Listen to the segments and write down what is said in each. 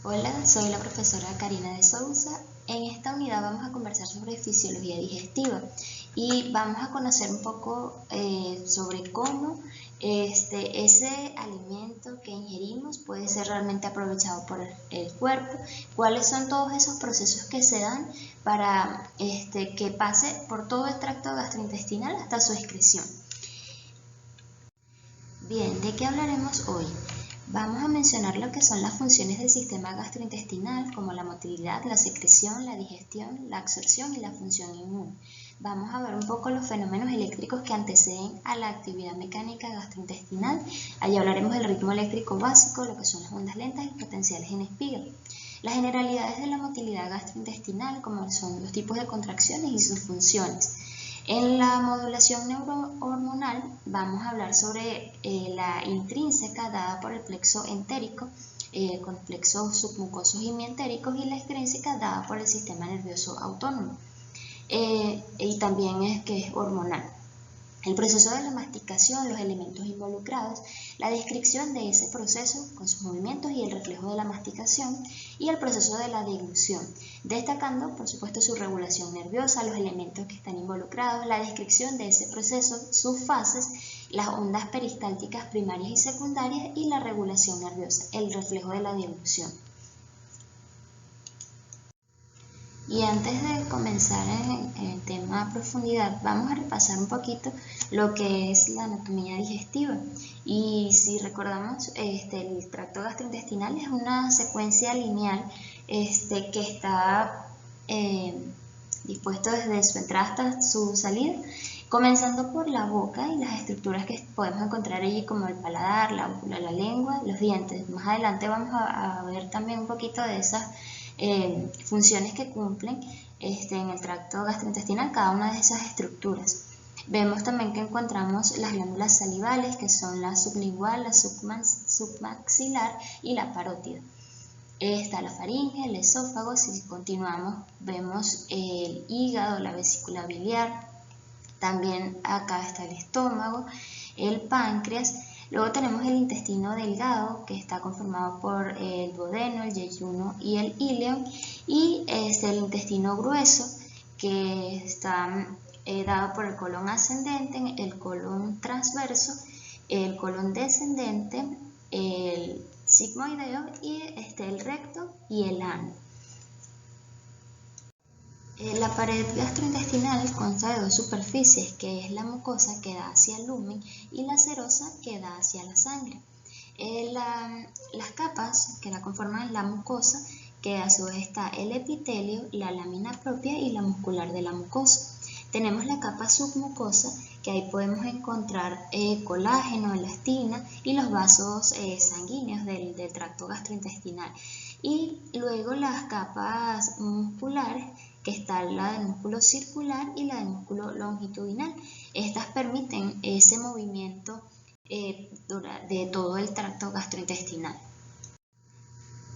Hola, soy la profesora Karina de Sousa. En esta unidad vamos a conversar sobre fisiología digestiva y vamos a conocer un poco sobre cómo ese alimento que ingerimos puede ser realmente aprovechado por el cuerpo, cuáles son todos esos procesos que se dan para que pase por todo el tracto gastrointestinal hasta su excreción. Bien, ¿de qué hablaremos hoy? Vamos a mencionar lo que son las funciones del sistema gastrointestinal, como la motilidad, la secreción, la digestión, la absorción y la función inmune. Vamos a ver un poco los fenómenos eléctricos que anteceden a la actividad mecánica gastrointestinal. Allí hablaremos del ritmo eléctrico básico, lo que son las ondas lentas y potenciales en espiga. Las generalidades de la motilidad gastrointestinal, como son los tipos de contracciones y sus funciones. En la modulación neurohormonal vamos a hablar sobre la intrínseca dada por el plexo entérico, con plexos submucosos y mientéricos, y la extrínseca dada por el sistema nervioso autónomo, y también es que es hormonal. El proceso de la masticación, los elementos involucrados, la descripción de ese proceso con sus movimientos y el reflejo de la masticación, y el proceso de la deglución, destacando por supuesto su regulación nerviosa, los elementos que están involucrados, la descripción de ese proceso, sus fases, las ondas peristálticas primarias y secundarias y la regulación nerviosa, el reflejo de la deglución. Y antes de comenzar en el tema a profundidad, vamos a repasar un poquito lo que es la anatomía digestiva. Y si recordamos, el tracto gastrointestinal es una secuencia lineal que está dispuesto desde su entrada hasta su salida, comenzando por la boca y las estructuras que podemos encontrar allí, como el paladar, la úvula, la lengua, los dientes. Más adelante vamos a ver también un poquito de esas funciones que cumplen en el tracto gastrointestinal cada una de esas estructuras. Vemos también que encontramos las glándulas salivales, que son la sublingual, la submaxilar y la parótida. Está la faringe, el esófago. Si continuamos, vemos el hígado, la vesícula biliar. También acá está el estómago, el páncreas. Luego tenemos el intestino delgado, que está conformado por el duodeno, el yeyuno y el íleon, y el intestino grueso, que está dado por el colon ascendente, el colon transverso, el colon descendente, el sigmoideo y el recto y el ano. La pared gastrointestinal consta de dos superficies, que es la mucosa, que da hacia el lumen, y la serosa, que da hacia la sangre. Las capas que la conforman la mucosa, que a su vez está el epitelio, la lámina propia y la muscular de la mucosa. Tenemos la capa submucosa, que ahí podemos encontrar colágeno, elastina y los vasos sanguíneos del tracto gastrointestinal. Y luego las capas musculares, que está la del músculo circular y la del músculo longitudinal. Estas permiten ese movimiento de todo el tracto gastrointestinal.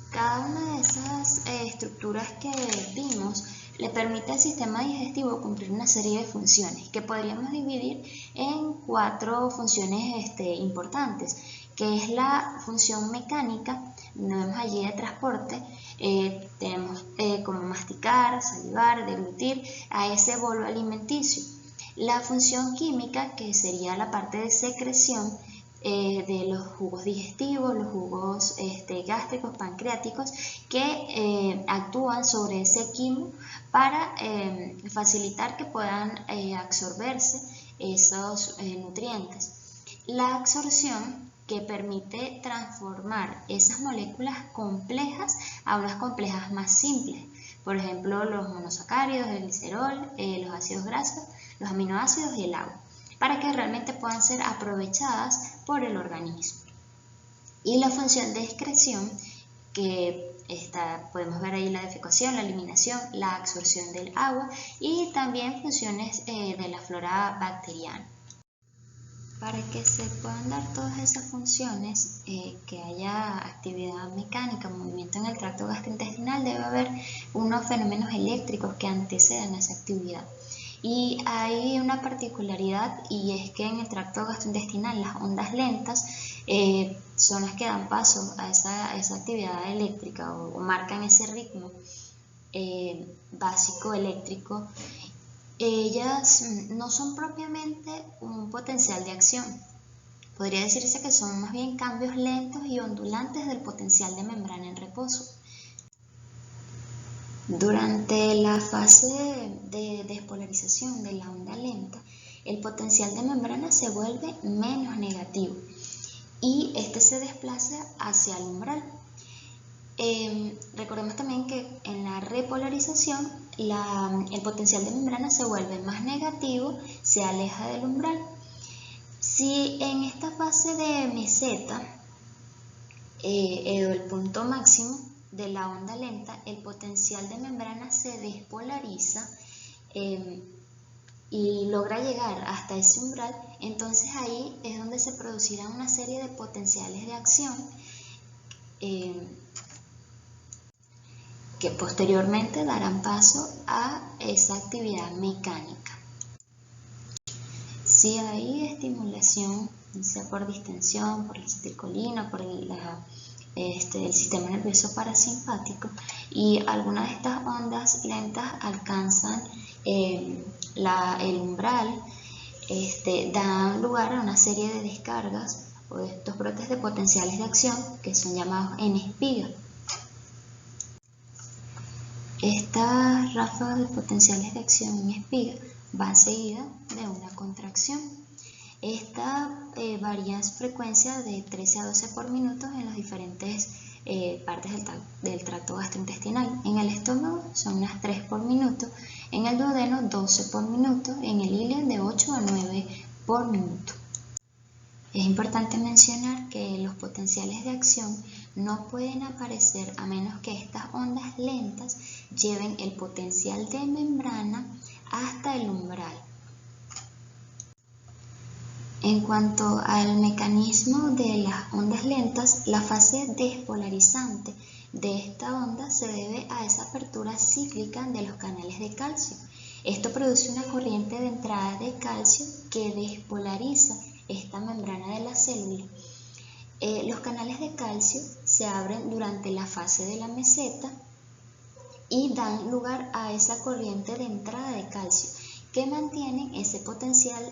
Cada una de esas estructuras que vimos le permite al sistema digestivo cumplir una serie de funciones que podríamos dividir en 4 funciones importantes, que es la función mecánica. Vemos allí de transporte. Tenemos como masticar, salivar, deglutir a ese bolo alimenticio. La función química, que sería la parte de secreción de los jugos digestivos, los jugos gástricos, pancreáticos, que actúan sobre ese quimo para facilitar que puedan absorberse esos nutrientes. La absorción, que permite transformar esas moléculas complejas a unas complejas más simples. Por ejemplo, los monosacáridos, el glicerol, los ácidos grasos, los aminoácidos y el agua, para que realmente puedan ser aprovechadas por el organismo. Y la función de excreción, que podemos ver ahí la defecación, la eliminación, la absorción del agua y también funciones de la flora bacteriana. Para que se puedan dar todas esas funciones, que haya actividad mecánica, movimiento en el tracto gastrointestinal, debe haber unos fenómenos eléctricos que antecedan a esa actividad. Y hay una particularidad, y es que en el tracto gastrointestinal las ondas lentas son las que dan paso a esa actividad eléctrica o marcan ese ritmo básico eléctrico. Ellas no son propiamente un potencial de acción. Podría decirse que son más bien cambios lentos y ondulantes del potencial de membrana en reposo. Durante la fase de despolarización de la onda lenta, el potencial de membrana se vuelve menos negativo y este se desplaza hacia el umbral. Recordemos también que en la repolarización el potencial de membrana se vuelve más negativo, se aleja del umbral. Si en esta fase de meseta, el punto máximo de la onda lenta, el potencial de membrana se despolariza y logra llegar hasta ese umbral, entonces ahí es donde se producirán una serie de potenciales de acción que posteriormente darán paso a esa actividad mecánica. Si hay estimulación, sea por distensión, por la acetilcolina, por el sistema nervioso parasimpático, y algunas de estas ondas lentas alcanzan el umbral, dan lugar a una serie de descargas o de estos brotes de potenciales de acción que son llamados en espiga. Estas ráfagas de potenciales de acción en espiga van seguidas de una contracción. Esta varía en su frecuencia de 13 a 12 por minuto en las diferentes partes del tracto gastrointestinal. En el estómago son unas 3 por minuto, en el duodeno 12 por minuto, en el ilio de 8 a 9 por minuto. Es importante mencionar que los potenciales de acción no pueden aparecer a menos que estas ondas lentas lleven el potencial de membrana hasta el umbral. En cuanto al mecanismo de las ondas lentas, la fase despolarizante de esta onda se debe a esa apertura cíclica de los canales de calcio. Esto produce una corriente de entrada de calcio que despolariza esta membrana de la célula. Los canales de calcio se abren durante la fase de la meseta y dan lugar a esa corriente de entrada de calcio que mantienen ese potencial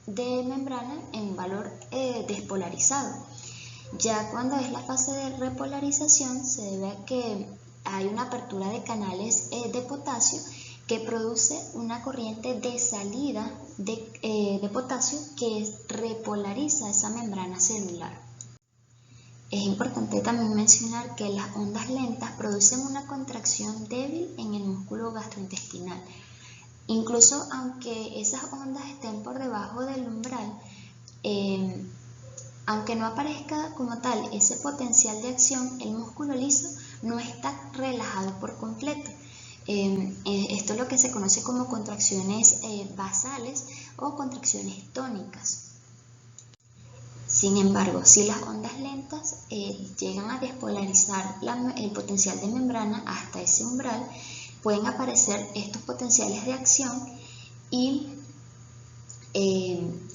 de membrana en un valor despolarizado. Ya cuando es la fase de repolarización se debe a que hay una apertura de canales de potasio que produce una corriente de salida de potasio que repolariza esa membrana celular. Es importante también mencionar que las ondas lentas producen una contracción débil en el músculo gastrointestinal. Incluso aunque esas ondas estén por debajo del umbral, aunque no aparezca como tal ese potencial de acción, el músculo liso no está relajado por completo. Esto es lo que se conoce como contracciones basales o contracciones tónicas. Sin embargo, si las ondas lentas llegan a despolarizar el potencial de membrana hasta ese umbral, pueden aparecer estos potenciales de acción y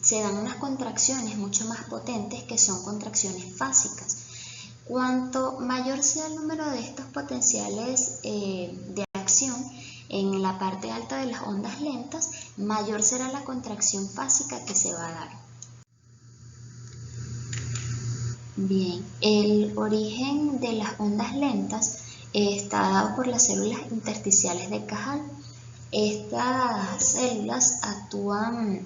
se dan unas contracciones mucho más potentes que son contracciones fásicas. Cuanto mayor sea el número de estos potenciales de acción en la parte alta de las ondas lentas, mayor será la contracción fásica que se va a dar. Bien, el origen de las ondas lentas está dado por las células intersticiales de Cajal. Estas células actúan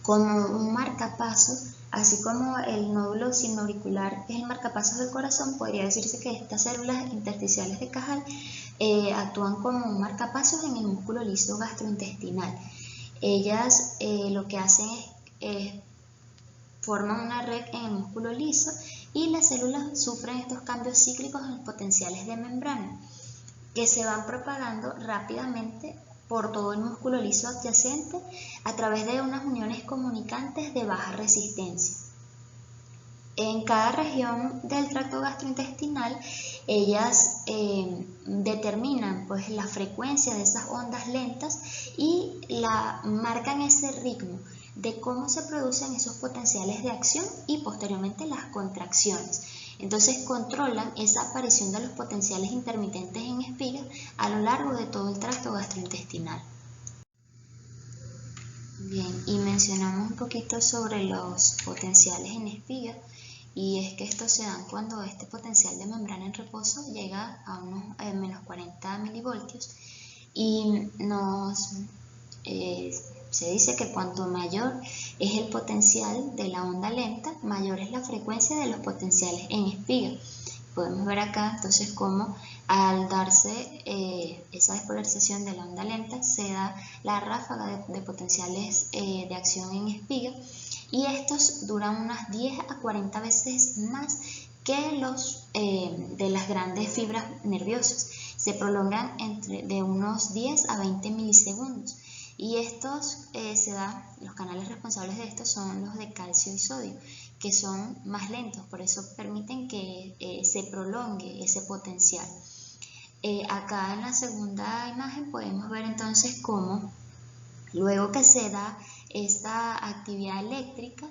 como un marcapasos, así como el nódulo sinoauricular es el marcapasos del corazón. Podría decirse que estas células intersticiales de Cajal actúan como un marcapasos en el músculo liso gastrointestinal. Ellas lo que hacen es forman una red en el músculo liso y las células sufren estos cambios cíclicos en los potenciales de membrana que se van propagando rápidamente por todo el músculo liso adyacente a través de unas uniones comunicantes de baja resistencia. En cada región del tracto gastrointestinal ellas determinan pues la frecuencia de esas ondas lentas y marcan ese ritmo de cómo se producen esos potenciales de acción y posteriormente las contracciones. Entonces controlan esa aparición de los potenciales intermitentes en espigas a lo largo de todo el tracto gastrointestinal. Bien, y mencionamos un poquito sobre los potenciales en espiga, y es que estos se dan cuando este potencial de membrana en reposo llega a unos menos 40 milivoltios y se dice que cuanto mayor es el potencial de la onda lenta, mayor es la frecuencia de los potenciales en espiga. Podemos ver acá entonces cómo al darse esa despolarización de la onda lenta se da la ráfaga de potenciales de acción en espiga, y estos duran unas 10 a 40 veces más que los de las grandes fibras nerviosas. Se prolongan de unos 10 a 20 milisegundos. Y los canales responsables de estos son los de calcio y sodio, que son más lentos, por eso permiten que se prolongue ese potencial. Acá en la segunda imagen podemos ver entonces cómo luego que se da esta actividad eléctrica,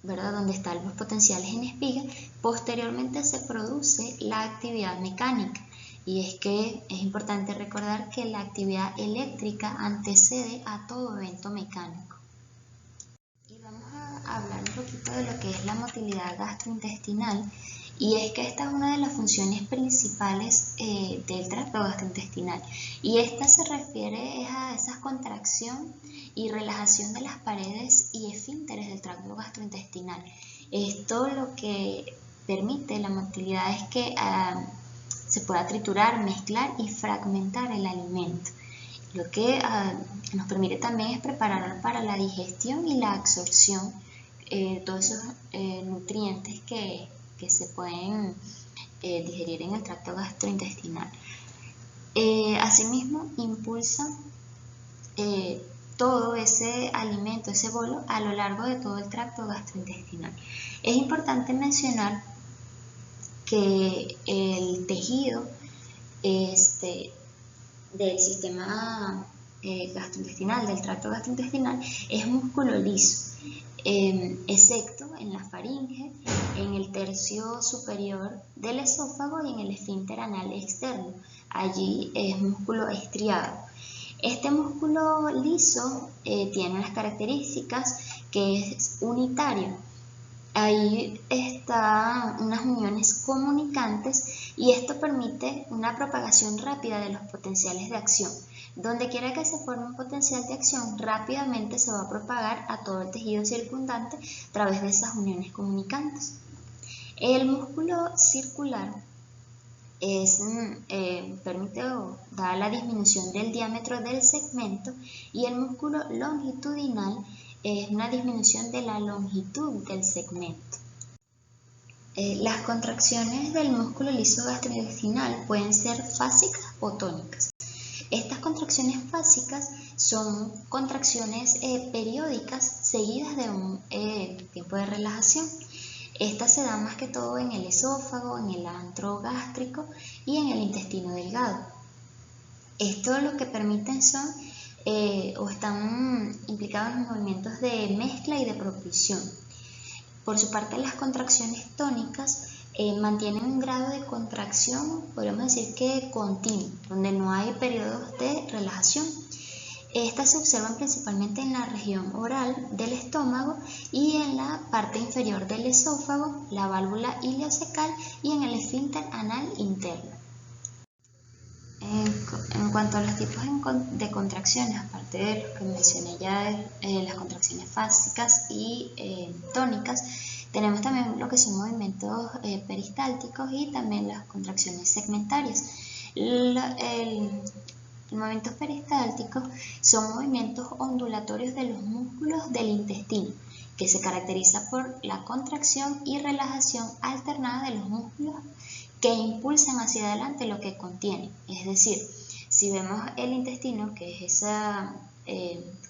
¿verdad?, donde están los potenciales en espiga, posteriormente se produce la actividad mecánica. Y es que es importante recordar que la actividad eléctrica antecede a todo evento mecánico. Y vamos a hablar un poquito de lo que es la motilidad gastrointestinal, y es que esta es una de las funciones principales del tracto gastrointestinal, y esta se refiere a esa contracción y relajación de las paredes y esfínteres del tracto gastrointestinal. Esto lo que permite la motilidad es que se pueda triturar, mezclar y fragmentar el alimento. Lo que nos permite también es preparar para la digestión y la absorción todos esos nutrientes que se pueden digerir en el tracto gastrointestinal. Asimismo, impulsa todo ese alimento, ese bolo, a lo largo de todo el tracto gastrointestinal. Es importante mencionar que el tejido del sistema gastrointestinal, del tracto gastrointestinal, es músculo liso, excepto en la faringe, en el tercio superior del esófago y en el esfínter anal externo. Allí es músculo estriado. Este músculo liso tiene unas características que es unitario. Ahí están unas uniones comunicantes y esto permite una propagación rápida de los potenciales de acción. Donde quiera que se forme un potencial de acción, rápidamente se va a propagar a todo el tejido circundante a través de esas uniones comunicantes. El músculo circular permite o da la disminución del diámetro del segmento, y el músculo longitudinal es una disminución de la longitud del segmento. Las contracciones del músculo liso gastrointestinal pueden ser fásicas o tónicas. Estas contracciones fásicas son contracciones periódicas seguidas de un tiempo de relajación. Estas se dan más que todo en el esófago, en el antro gástrico y en el intestino delgado. Esto lo que permiten son o están implicados en movimientos de mezcla y de propulsión. Por su parte, las contracciones tónicas mantienen un grado de contracción, podríamos decir que continuo, donde no hay periodos de relajación. Estas se observan principalmente en la región oral del estómago y en la parte inferior del esófago, la válvula ileocecal y en el esfínter anal interno. En cuanto a los tipos de contracciones, aparte de los que mencioné ya, las contracciones fásicas y tónicas, tenemos también lo que son movimientos peristálticos y también las contracciones segmentarias. Los movimientos peristálticos son movimientos ondulatorios de los músculos del intestino, que se caracteriza por la contracción y relajación alternada de los músculos que impulsan hacia adelante lo que contiene. Es decir, si vemos el intestino, que es esa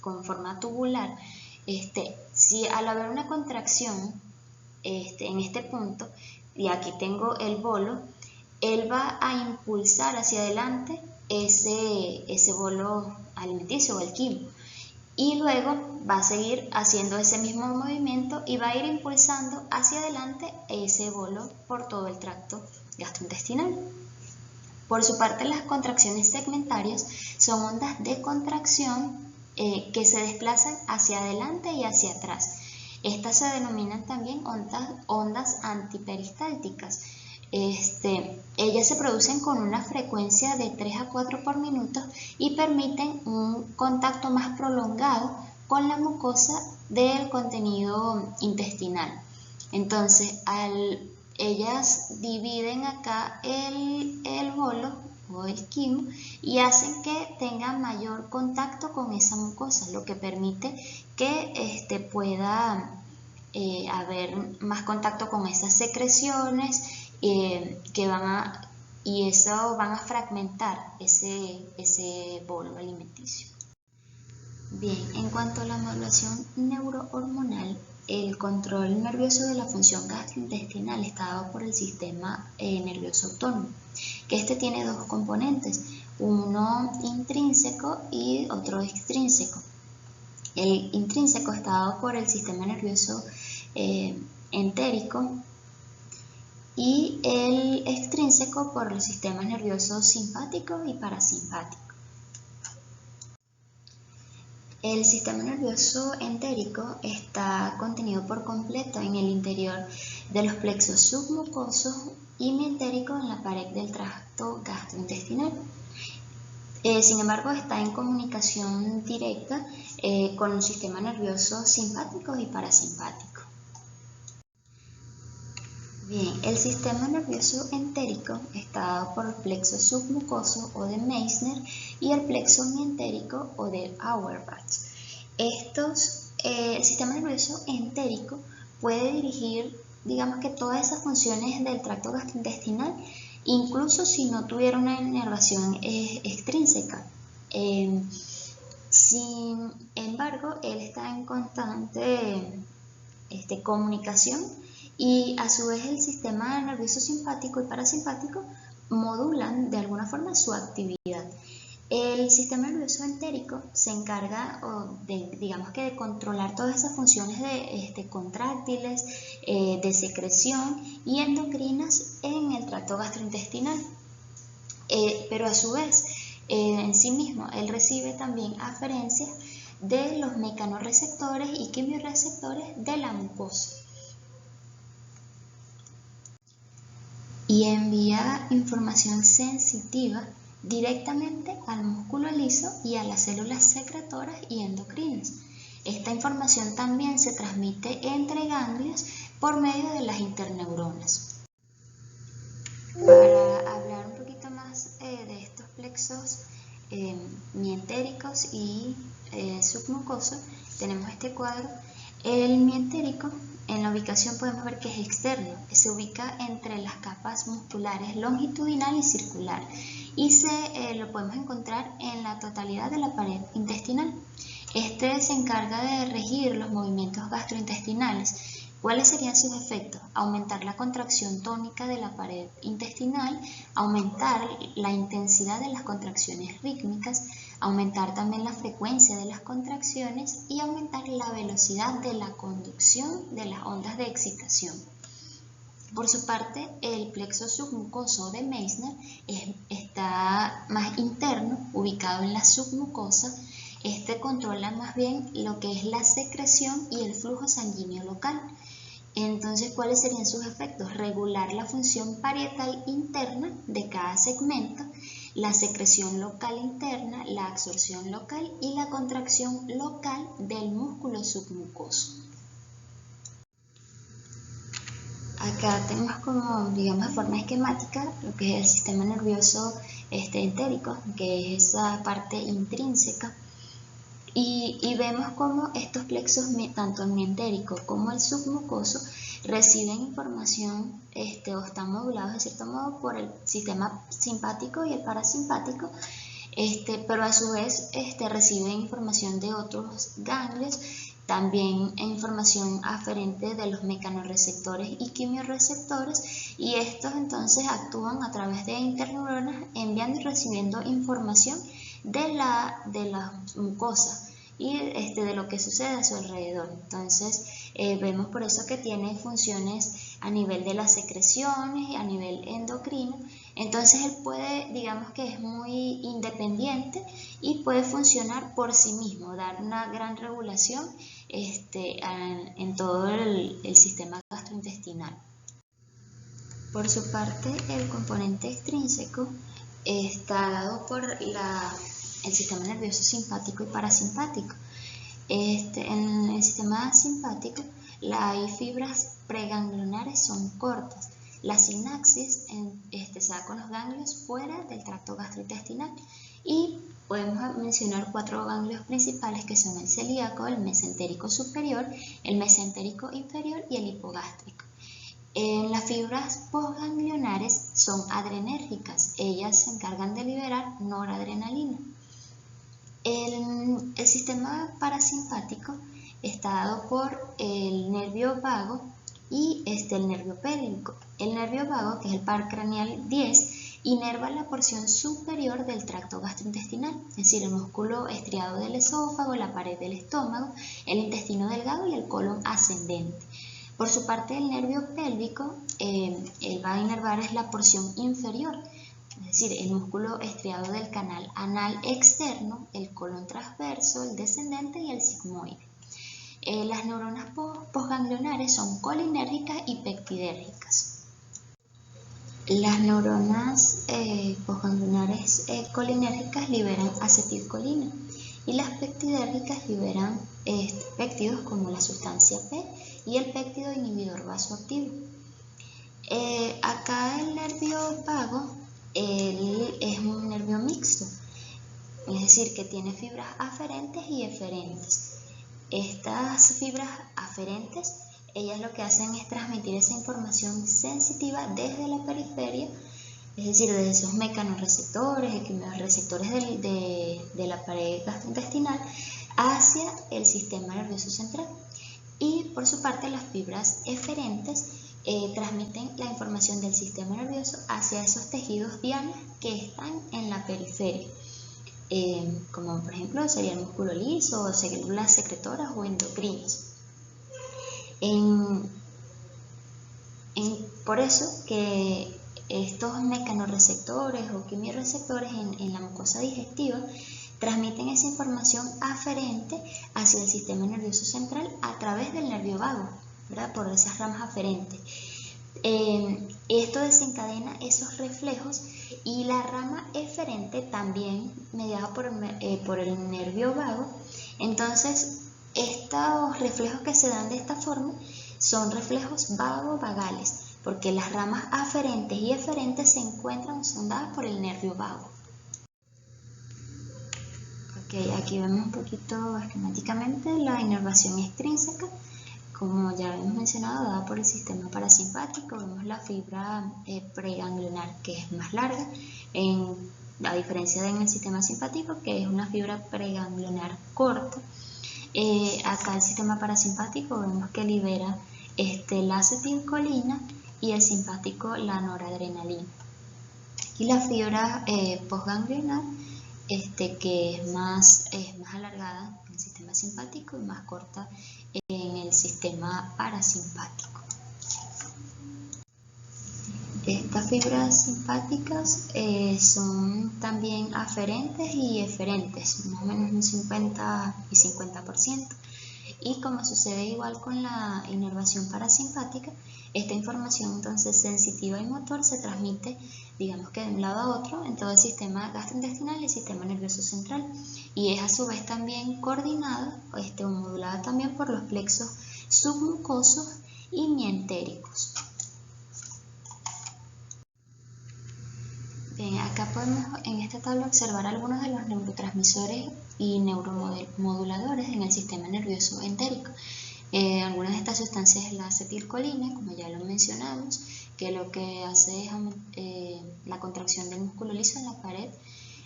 con forma tubular, si al haber una contracción en este punto, y aquí tengo el bolo, él va a impulsar hacia adelante ese bolo alimenticio o el quimo. Y luego va a seguir haciendo ese mismo movimiento y va a ir impulsando hacia adelante ese bolo por todo el tracto gastrointestinal. Por su parte, las contracciones segmentarias son ondas de contracción que se desplazan hacia adelante y hacia atrás. Estas se denominan también ondas antiperistálticas. Ellas se producen con una frecuencia de 3 a 4 por minuto y permiten un contacto más prolongado con la mucosa del contenido intestinal. Entonces, ellas dividen acá el bolo o el quimo y hacen que tenga mayor contacto con esa mucosa, lo que permite que pueda haber más contacto con esas secreciones y eso van a fragmentar ese bolo alimenticio. Bien, en cuanto a la modulación neurohormonal, el control nervioso de la función gastrointestinal está dado por el sistema nervioso autónomo, que tiene dos componentes, uno intrínseco y otro extrínseco. El intrínseco está dado por el sistema nervioso entérico y el extrínseco por los sistemas nerviosos simpático y parasimpático. El sistema nervioso entérico está contenido por completo en el interior de los plexos submucosos y mientérico en la pared del tracto gastrointestinal. Sin embargo, está en comunicación directa con el sistema nervioso simpático y parasimpático. Bien, el sistema nervioso entérico está dado por el plexo submucoso o de Meissner y el plexo mientérico o de Auerbach. El sistema nervioso entérico puede dirigir, digamos que todas esas funciones del tracto gastrointestinal, incluso si no tuviera una inervación extrínseca. Sin embargo, él está en constante comunicación y a su vez el sistema nervioso simpático y parasimpático modulan de alguna forma su actividad. El sistema nervioso entérico se encarga de controlar todas esas funciones de contráctiles, de secreción y endocrinas en el tracto gastrointestinal. Pero a su vez, en sí mismo, él recibe también aferencias de los mecanorreceptores y quimiorreceptores de la mucosa. Y envía información sensitiva directamente al músculo liso y a las células secretoras y endocrinas. Esta información también se transmite entre ganglios por medio de las interneuronas. Para hablar un poquito más de estos plexos mientéricos y submucosos, tenemos este cuadro. El mientérico, en la ubicación podemos ver que es externo, que se ubica entre las capas musculares longitudinal y circular y lo podemos encontrar en la totalidad de la pared intestinal. Se encarga de regir los movimientos gastrointestinales. ¿Cuáles serían sus efectos? Aumentar la contracción tónica de la pared intestinal, aumentar la intensidad de las contracciones rítmicas, aumentar también la frecuencia de las contracciones y aumentar la velocidad de la conducción de las ondas de excitación. Por su parte, el plexo submucoso de Meissner está más interno, ubicado en la submucosa. Controla más bien lo que es la secreción y el flujo sanguíneo local. Entonces, ¿cuáles serían sus efectos? Regular la función parietal interna de cada segmento, la secreción local interna, la absorción local y la contracción local del músculo submucoso. Acá tenemos como, digamos, de forma esquemática lo que es el sistema nervioso entérico, que es esa parte intrínseca. Y vemos cómo estos plexos, tanto el mientérico como el submucoso, reciben información o están modulados de cierto modo por el sistema simpático y el parasimpático, pero a su vez reciben información de otros ganglios también información aferente de los mecanorreceptores y quimiorreceptores, y estos entonces actúan a través de interneuronas enviando y recibiendo información de la mucosa y de lo que sucede a su alrededor. Entonces vemos por eso que tiene funciones a nivel de las secreciones y a nivel endocrino. Entonces él puede, digamos que es muy independiente y puede funcionar por sí mismo, dar una gran regulación en todo el sistema gastrointestinal. Por su parte, el componente extrínseco está dado por el sistema nervioso simpático y parasimpático. En el sistema simpático, las fibras preganglionares son cortas. La sinapsis se da con los ganglios fuera del tracto gastrointestinal, y podemos mencionar 4 ganglios principales que son el celíaco, el mesentérico superior, el mesentérico inferior y el hipogástrico. Las fibras postganglionares son adrenérgicas, ellas se encargan de liberar noradrenalina. El sistema parasimpático está dado por el nervio vago y el nervio pélvico. El nervio vago, que es el par craneal 10, inerva la porción superior del tracto gastrointestinal, es decir, el músculo estriado del esófago, la pared del estómago, el intestino delgado y el colon ascendente. Por su parte, el nervio pélvico, él va a inervar la porción inferior, es decir, el músculo estriado del canal anal externo, el colon transverso, el descendente y el sigmoide. Las neuronas postganglionares son colinérgicas y pectidérgicas. Las neuronas postganglionares colinérgicas liberan acetilcolina y las pectidérgicas liberan péptidos como la sustancia P y el péptido inhibidor vasoactivo. Acá el nervio vago es un nervio mixto, es decir, que tiene fibras aferentes y eferentes. Estas fibras aferentes, ellas lo que hacen es transmitir esa información sensitiva desde la periferia, es decir, desde esos mecanorreceptores, quimiorreceptores de la pared gastrointestinal, hacia el sistema nervioso central. Y por su parte, las fibras eferentes transmiten la información del sistema nervioso hacia esos tejidos dianas que están en la periferia, como por ejemplo sería el músculo liso, o células secretoras o endocrinas. Por eso que estos mecanorreceptores o quimiorreceptores en la mucosa digestiva transmiten esa información aferente hacia el sistema nervioso central a través del nervio vago, ¿verdad? Por esas ramas aferentes. Esto desencadena esos reflejos, y la rama eferente también mediada por el nervio vago. Entonces, estos reflejos que se dan de esta forma son reflejos vago-vagales, porque las ramas aferentes y eferentes se encuentran son dadas por el nervio vago. Aquí vemos un poquito esquemáticamente la inervación extrínseca, como ya hemos mencionado, dada por el sistema parasimpático. Vemos la fibra preganglionar, que es más larga, a diferencia de en el sistema simpático, que es una fibra preganglionar corta. Acá el sistema parasimpático vemos que libera la acetilcolina y el simpático la noradrenalina. Y la fibra postganglionar, que es más alargada en el sistema simpático y más corta en el sistema parasimpático. Estas fibras simpáticas son también aferentes y eferentes, más o menos un 50 y 50%. Y como sucede igual con la inervación parasimpática, esta información entonces sensitiva y motor se transmite, digamos que de un lado a otro, en todo el sistema gastrointestinal y el sistema nervioso central, y es a su vez también coordinada o modulada también por los plexos submucosos y mientéricos. Bien, acá podemos en esta tabla observar algunos de los neurotransmisores y neuromoduladores en el sistema nervioso entérico. Algunas de estas sustancias es la acetilcolina, como ya lo mencionamos, que lo que hace es la contracción del músculo liso en la pared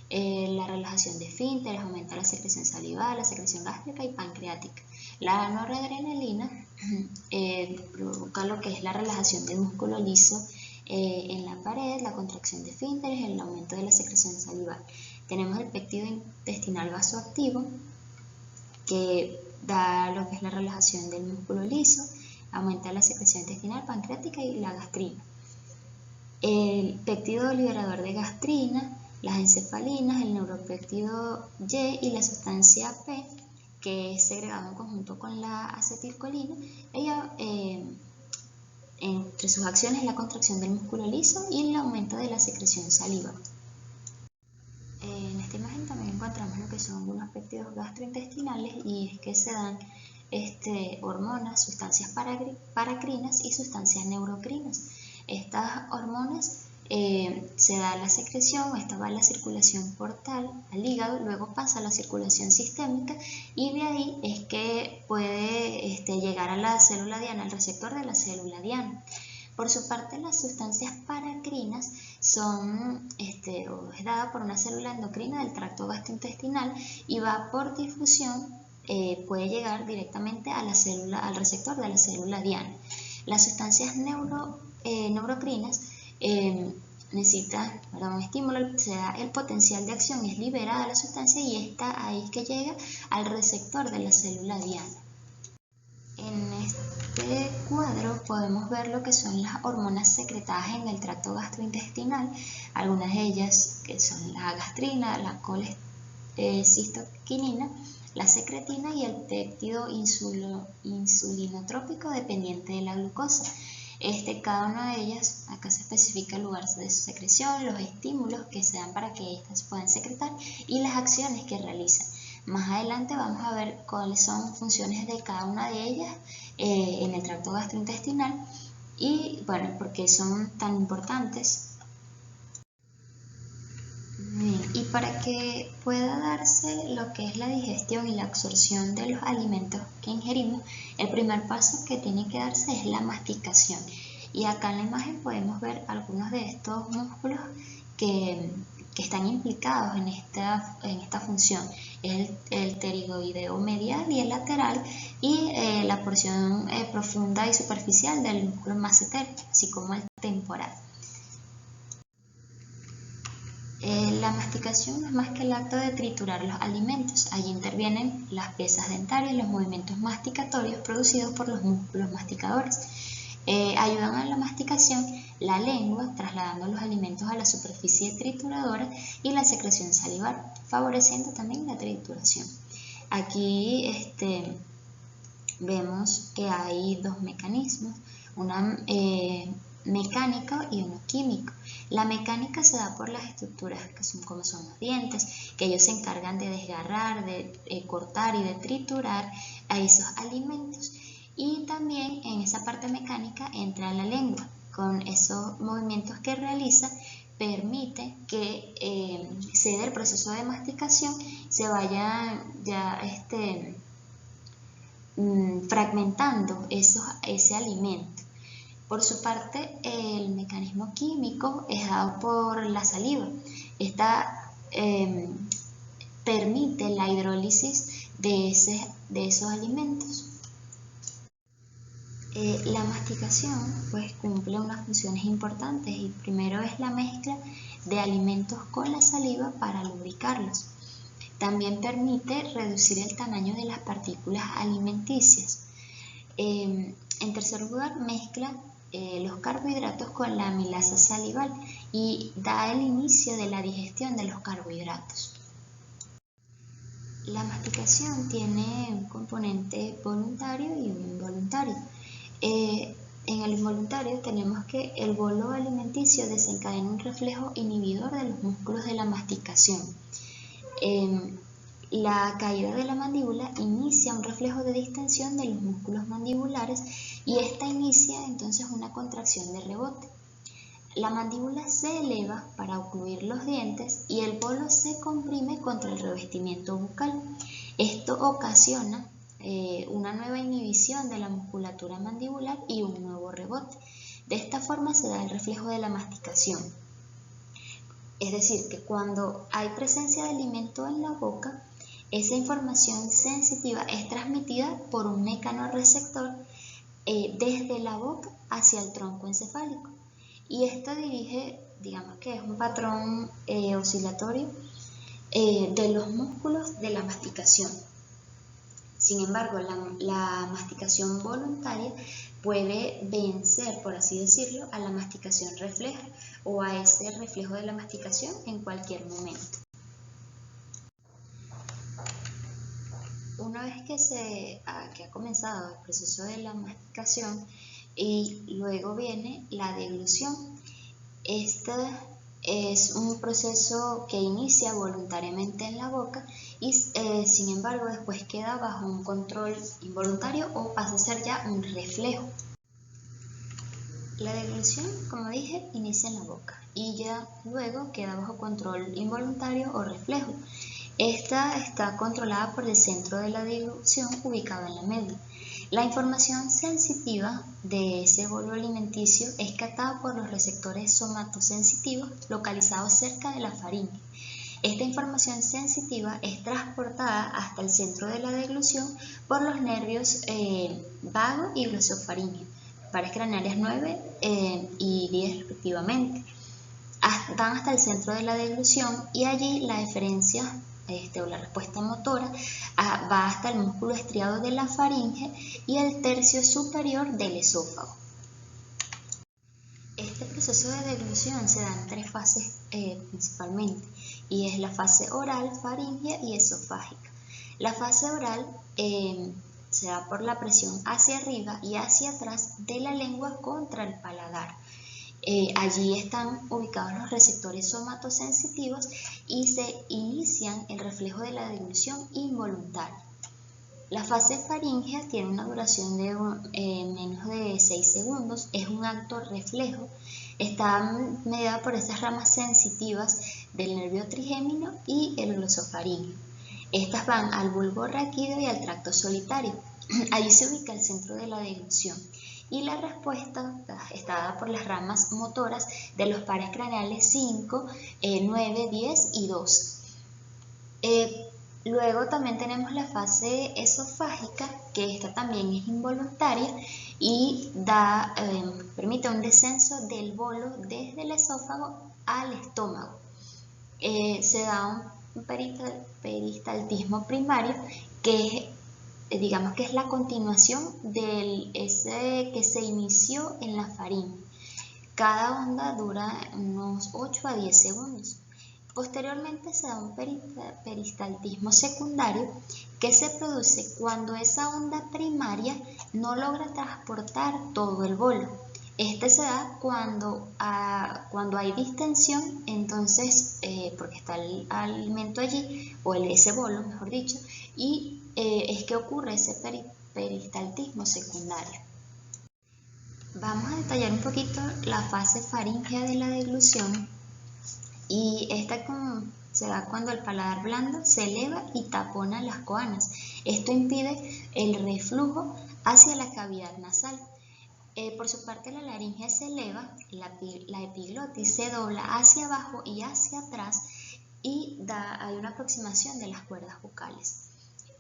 La relajación de esfínteres aumenta la secreción salival, la secreción gástrica y pancreática. La noradrenalina provoca lo que es la relajación del músculo liso en la pared, la contracción de esfínteres, el aumento de la secreción salival. Tenemos el péptido intestinal vasoactivo, que da lo que es la relajación del músculo liso, aumenta la secreción intestinal, pancreática y la gastrina. El péptido liberador de gastrina, las encefalinas, el neuropéptido Y y la sustancia P, que es segregado en conjunto con la acetilcolina. Ella, entre sus acciones, la contracción del músculo liso y el aumento de la secreción saliva. En esta imagen también encontramos lo que son algunos péptidos gastrointestinales, y es que se dan hormonas, sustancias paracrinas y sustancias neurocrinas. Estas hormonas se da la secreción, esta va a la circulación portal, al hígado, luego pasa a la circulación sistémica y de ahí es que puede llegar a la célula diana, al receptor de la célula diana. Por su parte, las sustancias paracrinas son es dada por una célula endocrina del tracto gastrointestinal y va por difusión, puede llegar directamente a la célula, al receptor de la célula diana. Las sustancias neurocrinas necesitan un estímulo, se da el potencial de acción, es liberada la sustancia y está ahí es que llega al receptor de la célula diana. En este cuadro podemos ver lo que son las hormonas secretadas en el tracto gastrointestinal, algunas de ellas que son la gastrina, la colecistoquinina, la secretina y el péptido insulinotrópico dependiente de la glucosa. Cada una de ellas, acá se especifica el lugar de su secreción, los estímulos que se dan para que éstas puedan secretar y las acciones que realizan. Más adelante vamos a ver cuáles son funciones de cada una de ellas en el tracto gastrointestinal y bueno, por qué son tan importantes. Bien, y para que pueda darse lo que es la digestión y la absorción de los alimentos que ingerimos, el primer paso que tiene que darse es la masticación. Y acá en la imagen podemos ver algunos de estos músculos que están implicados en esta función. Es el pterigoideo medial y el lateral y la porción profunda y superficial del músculo masseter, así como el temporal. La masticación no es más que el acto de triturar los alimentos. Allí intervienen las piezas dentarias y los movimientos masticatorios producidos por los músculos masticadores. Ayudan a la masticación la lengua, trasladando los alimentos a la superficie trituradora y la secreción salivar, favoreciendo también la trituración. Aquí vemos que hay dos mecanismos, una mecánica y uno químico. La mecánica se da por las estructuras que son como son los dientes, que ellos se encargan de desgarrar, de cortar y de triturar a esos alimentos. Y también en esa parte mecánica entra la lengua, con esos movimientos que realiza, permite que se dé el proceso de masticación, se vaya ya fragmentando ese alimento. Por su parte, el mecanismo químico es dado por la saliva. Esta permite la hidrólisis de esos alimentos. La masticación pues cumple unas funciones importantes y primero es la mezcla de alimentos con la saliva para lubricarlos. También permite reducir el tamaño de las partículas alimenticias. En tercer lugar, mezcla los carbohidratos con la amilasa salival y da el inicio de la digestión de los carbohidratos. La masticación tiene un componente voluntario y un involuntario. En el involuntario tenemos que el bolo alimenticio desencadena un reflejo inhibidor de los músculos de la masticación. La caída de la mandíbula inicia un reflejo de distensión de los músculos mandibulares y esta inicia entonces una contracción de rebote. La mandíbula se eleva para ocluir los dientes y el bolo se comprime contra el revestimiento bucal. Esto ocasiona una nueva inhibición de la musculatura mandibular y un nuevo rebote. De esta forma se da el reflejo de la masticación. Es decir, que cuando hay presencia de alimento en la boca, esa información sensitiva es transmitida por un mecanorreceptor desde la boca hacia el tronco encefálico. Y esto dirige, digamos que es un patrón oscilatorio de los músculos de la masticación. Sin embargo, la masticación voluntaria puede vencer, por así decirlo, a la masticación refleja o a ese reflejo de la masticación en cualquier momento. Una vez que ha comenzado el proceso de la masticación y luego viene la deglución, esta es un proceso que inicia voluntariamente en la boca y sin embargo después queda bajo un control involuntario o pasa a ser ya un reflejo. La deglución, como dije, inicia en la boca y ya luego queda bajo control involuntario o reflejo. Esta está controlada por el centro de la deglución ubicado en la médula. La información sensitiva de ese bolo alimenticio es captada por los receptores somatosensitivos localizados cerca de la faringe. Esta información sensitiva es transportada hasta el centro de la deglución por los nervios vago y glosofaríngeo, pares craneales 9 y 10 respectivamente. Van hasta el centro de la deglución y allí la deferencia o la respuesta motora va hasta el músculo estriado de la faringe y el tercio superior del esófago. Este proceso de deglución se da en 3 fases principalmente, y es la fase oral, faríngea y esofágica. La fase oral se da por la presión hacia arriba y hacia atrás de la lengua contra el paladar. Allí están ubicados los receptores somatosensitivos y se inician el reflejo de la deglución involuntaria. La fase faríngea tiene una duración de menos de 6 segundos, es un acto reflejo, está mediada por estas ramas sensitivas del nervio trigémino y el glosofaríngeo. Estas van al bulbo raquídeo y al tracto solitario. Allí se ubica el centro de la deglución. Y la respuesta está dada por las ramas motoras de los pares craneales 5, 9, 10 y 2. Luego también tenemos la fase esofágica, que esta también es involuntaria y permite un descenso del bolo desde el esófago al estómago. Se da un peristaltismo primario que es la continuación de ese que se inició en la faringe. Cada onda dura unos 8 a 10 segundos. Posteriormente se da un peristaltismo secundario que se produce cuando esa onda primaria no logra transportar todo el bolo. Este se da cuando hay distensión, entonces, porque está el alimento allí, o ese bolo, mejor dicho, y es que ocurre ese peristaltismo secundario. Vamos a detallar un poquito la fase faríngea de la deglución, y esta se da cuando el paladar blando se eleva y tapona las coanas. Esto impide el reflujo hacia la cavidad nasal. Por su parte, la laringe se eleva, la epiglotis se dobla hacia abajo y hacia atrás y hay una aproximación de las cuerdas vocales.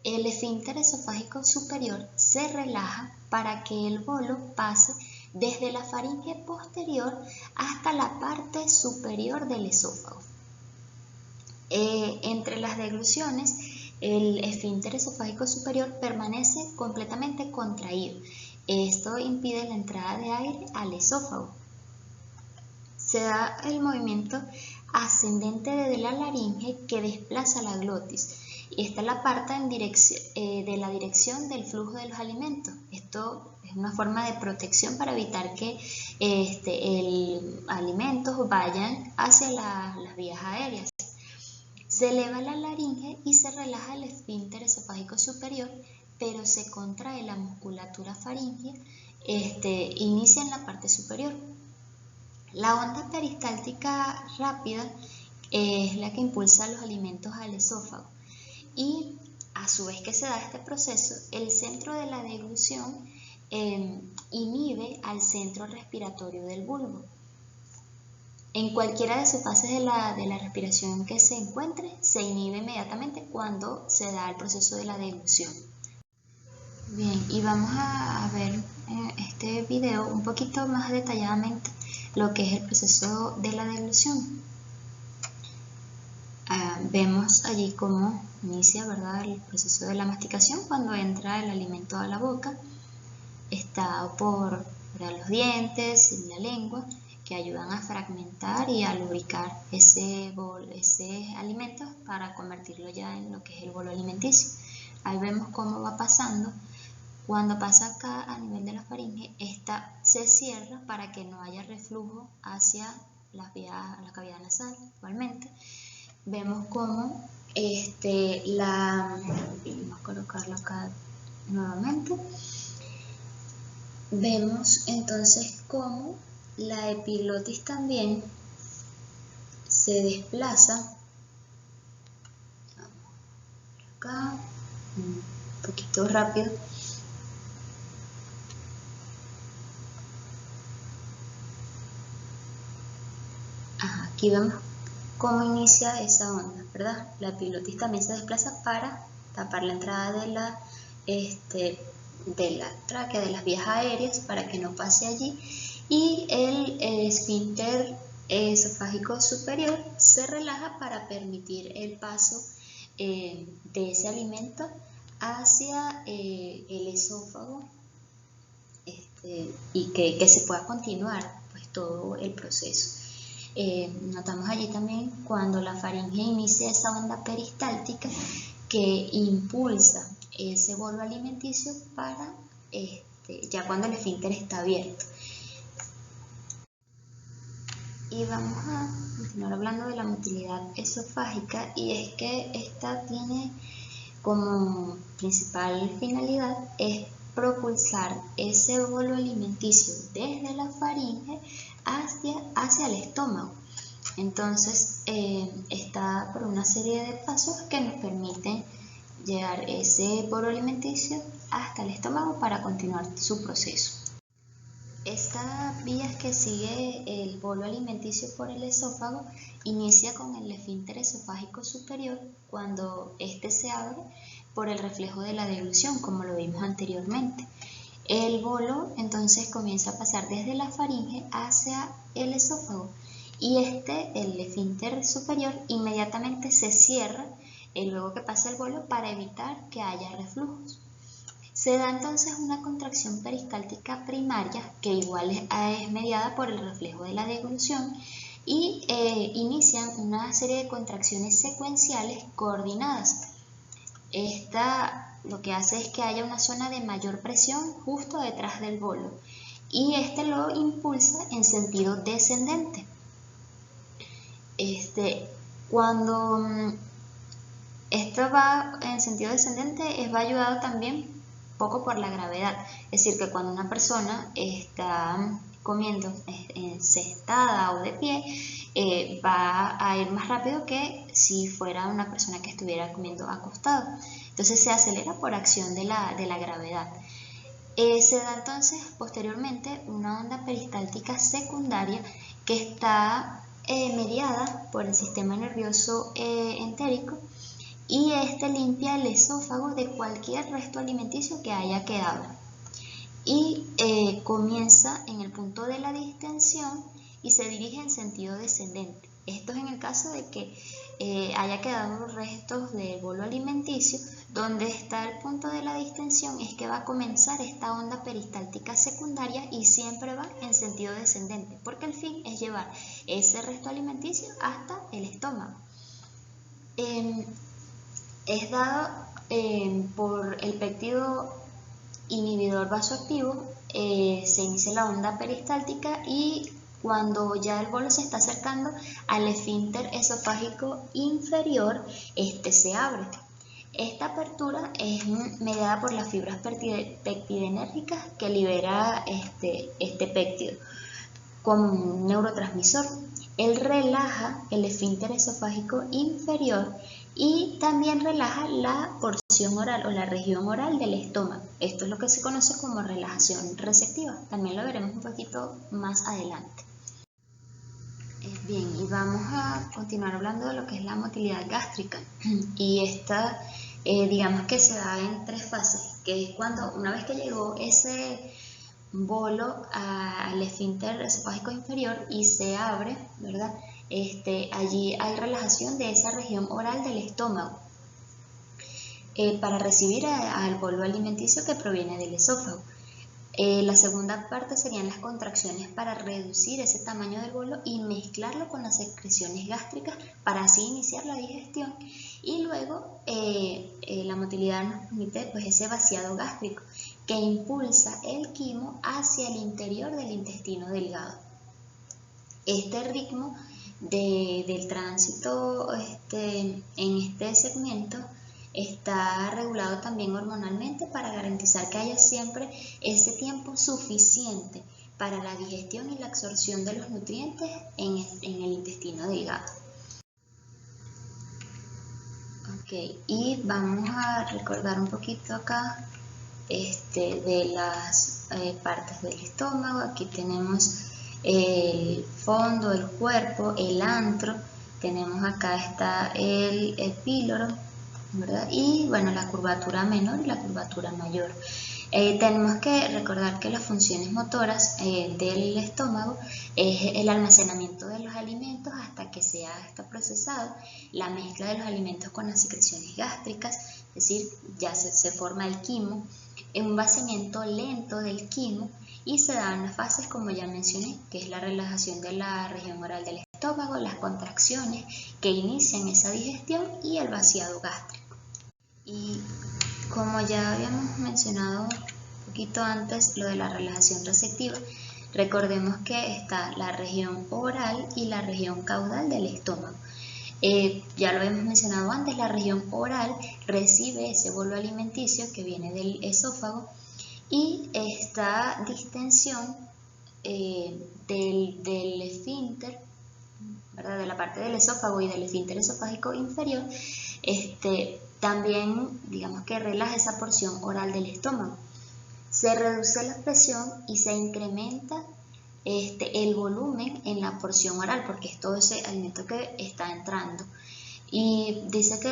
El esfínter esofágico superior se relaja para que el bolo pase desde la faringe posterior hasta la parte superior del esófago. Entre las degluciones, el esfínter esofágico superior permanece completamente contraído. Esto impide la entrada de aire al esófago. Se da el movimiento ascendente de la laringe que desplaza la glotis. Esta es la parte de la dirección del flujo de los alimentos. Esto es una forma de protección para evitar que alimentos vayan hacia las vías aéreas. Se eleva la laringe y se relaja el esfínter esofágico superior, pero se contrae la musculatura faríngea, inicia en la parte superior. La onda peristáltica rápida es la que impulsa los alimentos al esófago. Y a su vez que se da este proceso, el centro de la deglución inhibe al centro respiratorio del bulbo. En cualquiera de sus fases de la respiración que se encuentre, se inhibe inmediatamente cuando se da el proceso de la deglución. Bien, y vamos a ver en este video un poquito más detalladamente lo que es el proceso de la deglución. Vemos allí cómo inicia, ¿verdad?, el proceso de la masticación cuando entra el alimento a la boca. Está por los dientes y la lengua, que ayudan a fragmentar y a lubricar ese alimento para convertirlo ya en lo que es el bolo alimenticio. Ahí vemos cómo va pasando. Cuando pasa acá a nivel de la faringe, esta se cierra para que no haya reflujo hacia la cavidad nasal. Igualmente, vemos cómo vamos a colocarlo acá nuevamente. Vemos entonces cómo la epiglotis también se desplaza. Vamos acá, un poquito rápido. Aquí vemos cómo inicia esa onda, ¿verdad? La epiglotis también se desplaza para tapar la entrada de la tráquea, de las vías aéreas, para que no pase allí, y el esfínter esofágico superior se relaja para permitir el paso de ese alimento hacia el esófago, y que se pueda continuar pues todo el proceso. Notamos allí también cuando la faringe inicia esa onda peristáltica que impulsa ese bolo alimenticio para ya cuando el esfínter está abierto. Y vamos a continuar hablando de la motilidad esofágica, y es que esta tiene como principal finalidad es propulsar ese bolo alimenticio desde la faringe hacia el estómago. Entonces está por una serie de pasos que nos permiten llevar ese bolo alimenticio hasta el estómago para continuar su proceso. Esta vía que sigue el bolo alimenticio por el esófago inicia con el esfínter esofágico superior cuando éste se abre por el reflejo de la deglución, como lo vimos anteriormente. El bolo entonces comienza a pasar desde la faringe hacia el esófago, y el esfínter superior, inmediatamente se cierra luego que pasa el bolo para evitar que haya reflujos. Se da entonces una contracción peristáltica primaria, que igual es mediada por el reflejo de la deglución, y inician una serie de contracciones secuenciales coordinadas. Esta lo que hace es que haya una zona de mayor presión justo detrás del bolo, y lo impulsa en sentido descendente. Cuando esto va en sentido descendente, va ayudado también poco por la gravedad. Es decir, que cuando una persona está comiendo sentada o de pie, va a ir más rápido que si fuera una persona que estuviera comiendo acostado. Entonces se acelera por acción de la gravedad. Se da entonces posteriormente una onda peristáltica secundaria que está mediada por el sistema nervioso entérico, y limpia el esófago de cualquier resto alimenticio que haya quedado, y comienza en el punto de la distensión y se dirige en sentido descendente. Esto es en el caso de que haya quedado restos del bolo alimenticio. Donde está el punto de la distensión es que va a comenzar esta onda peristáltica secundaria, y siempre va en sentido descendente, porque el fin es llevar ese resto alimenticio hasta el estómago. Es dado por el péptido inhibidor vasoactivo. Se inicia la onda peristáltica, y cuando ya el bolo se está acercando al esfínter esofágico inferior, se abre. Esta apertura es mediada por las fibras pectidinérgicas que libera este péptido como un neurotransmisor. Él relaja el esfínter esofágico inferior y también relaja la porción oral o la región oral del estómago. Esto es lo que se conoce como relajación receptiva. También lo veremos un poquito más adelante. Bien, y vamos a continuar hablando de lo que es la motilidad gástrica. Y esta, digamos que se da en 3 fases, que es cuando una vez que llegó ese bolo al esfínter esofágico inferior y se abre, ¿verdad? Allí hay relajación de esa región oral del estómago para recibir al bolo alimenticio que proviene del esófago. La segunda parte serían las contracciones para reducir ese tamaño del bolo y mezclarlo con las secreciones gástricas para así iniciar la digestión. Y luego la motilidad nos permite pues, ese vaciado gástrico que impulsa el quimo hacia el interior del intestino delgado. Este ritmo del tránsito en este segmento está regulado también hormonalmente para garantizar que haya siempre ese tiempo suficiente para la digestión y la absorción de los nutrientes en el intestino delgado. Ok, y vamos a recordar un poquito acá de las partes del estómago. Aquí tenemos el fondo, el cuerpo, el antro, tenemos acá está el píloro, ¿verdad? Y bueno, la curvatura menor y la curvatura mayor. Tenemos que recordar que las funciones motoras del estómago es el almacenamiento de los alimentos hasta que sea esto procesado, la mezcla de los alimentos con las secreciones gástricas, es decir, ya se forma el quimo, un vaciamiento lento del quimo y se dan las fases como ya mencioné, que es la relajación de la región oral del estómago, las contracciones que inician esa digestión y el vaciado gástrico. Y como ya habíamos mencionado un poquito antes lo de la relajación receptiva, recordemos que está la región oral y la región caudal del estómago. Ya lo hemos mencionado antes, la región oral recibe ese bolo alimenticio que viene del esófago y esta distensión del esfínter, ¿verdad? De la parte del esófago y del esfínter esofágico inferior, también digamos que relaja esa porción oral del estómago. Se reduce la presión y se incrementa el volumen en la porción oral porque es todo ese alimento que está entrando. Y dice que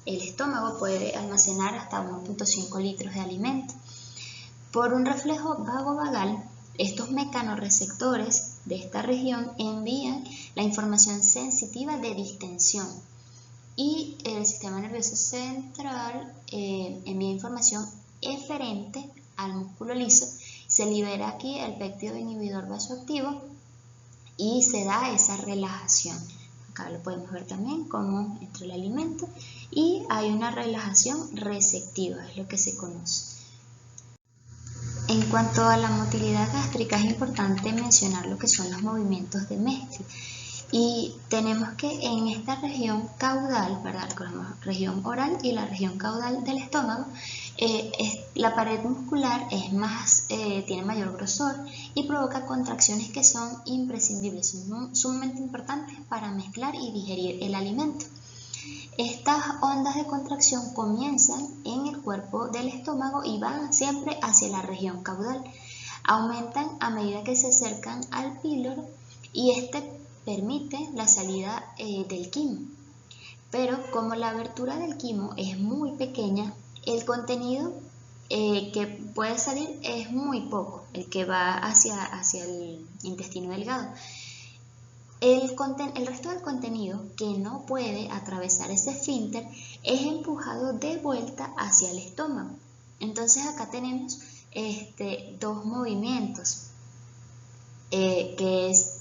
el estómago puede almacenar hasta 1.5 litros de alimento. Por un reflejo vagovagal, estos mecanorreceptores de esta región envían la información sensitiva de distensión y el sistema nervioso central envía información eferente al músculo liso. Se libera aquí el péptido inhibidor vasoactivo y se da esa relajación. Acá lo podemos ver también como entra el alimento y hay una relajación receptiva, es lo que se conoce. En cuanto a la motilidad gástrica, es importante mencionar lo que son los movimientos de mezcla. Y tenemos que en esta región caudal, ¿verdad? La región oral y la región caudal del estómago, la pared muscular tiene mayor grosor y provoca contracciones que son imprescindibles, son sumamente importantes para mezclar y digerir el alimento. Estas ondas de contracción comienzan en el cuerpo del estómago y van siempre hacia la región caudal. Aumentan a medida que se acercan al píloro y permite la salida del quimo. Pero como la abertura del quimo es muy pequeña, el contenido que puede salir es muy poco, el que va hacia el intestino delgado. El resto del contenido que no puede atravesar ese esfínter es empujado de vuelta hacia el estómago. Entonces acá tenemos dos movimientos, que es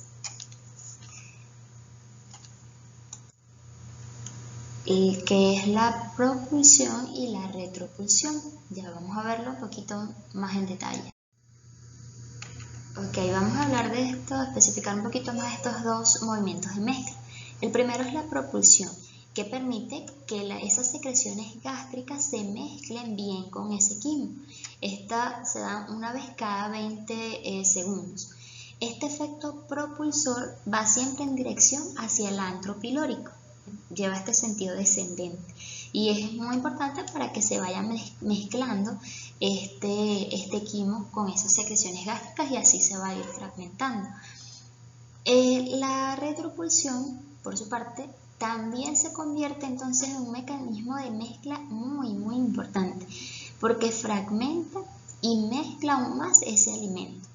la propulsión y la retropulsión. Ya vamos a verlo un poquito más en detalle. Ok, vamos a hablar de esto, especificar un poquito más estos dos movimientos de mezcla. El primero es la propulsión, que permite que esas secreciones gástricas se mezclen bien con ese quimo. Esta se da una vez cada 20 segundos. Este efecto propulsor va siempre en dirección hacia el antro pilórico, lleva este sentido descendente y es muy importante para que se vaya mezclando este quimo con esas secreciones gástricas y así se va a ir fragmentando. La retropulsión, por su parte, también se convierte entonces en un mecanismo de mezcla muy importante, porque fragmenta y mezcla aún más ese alimento.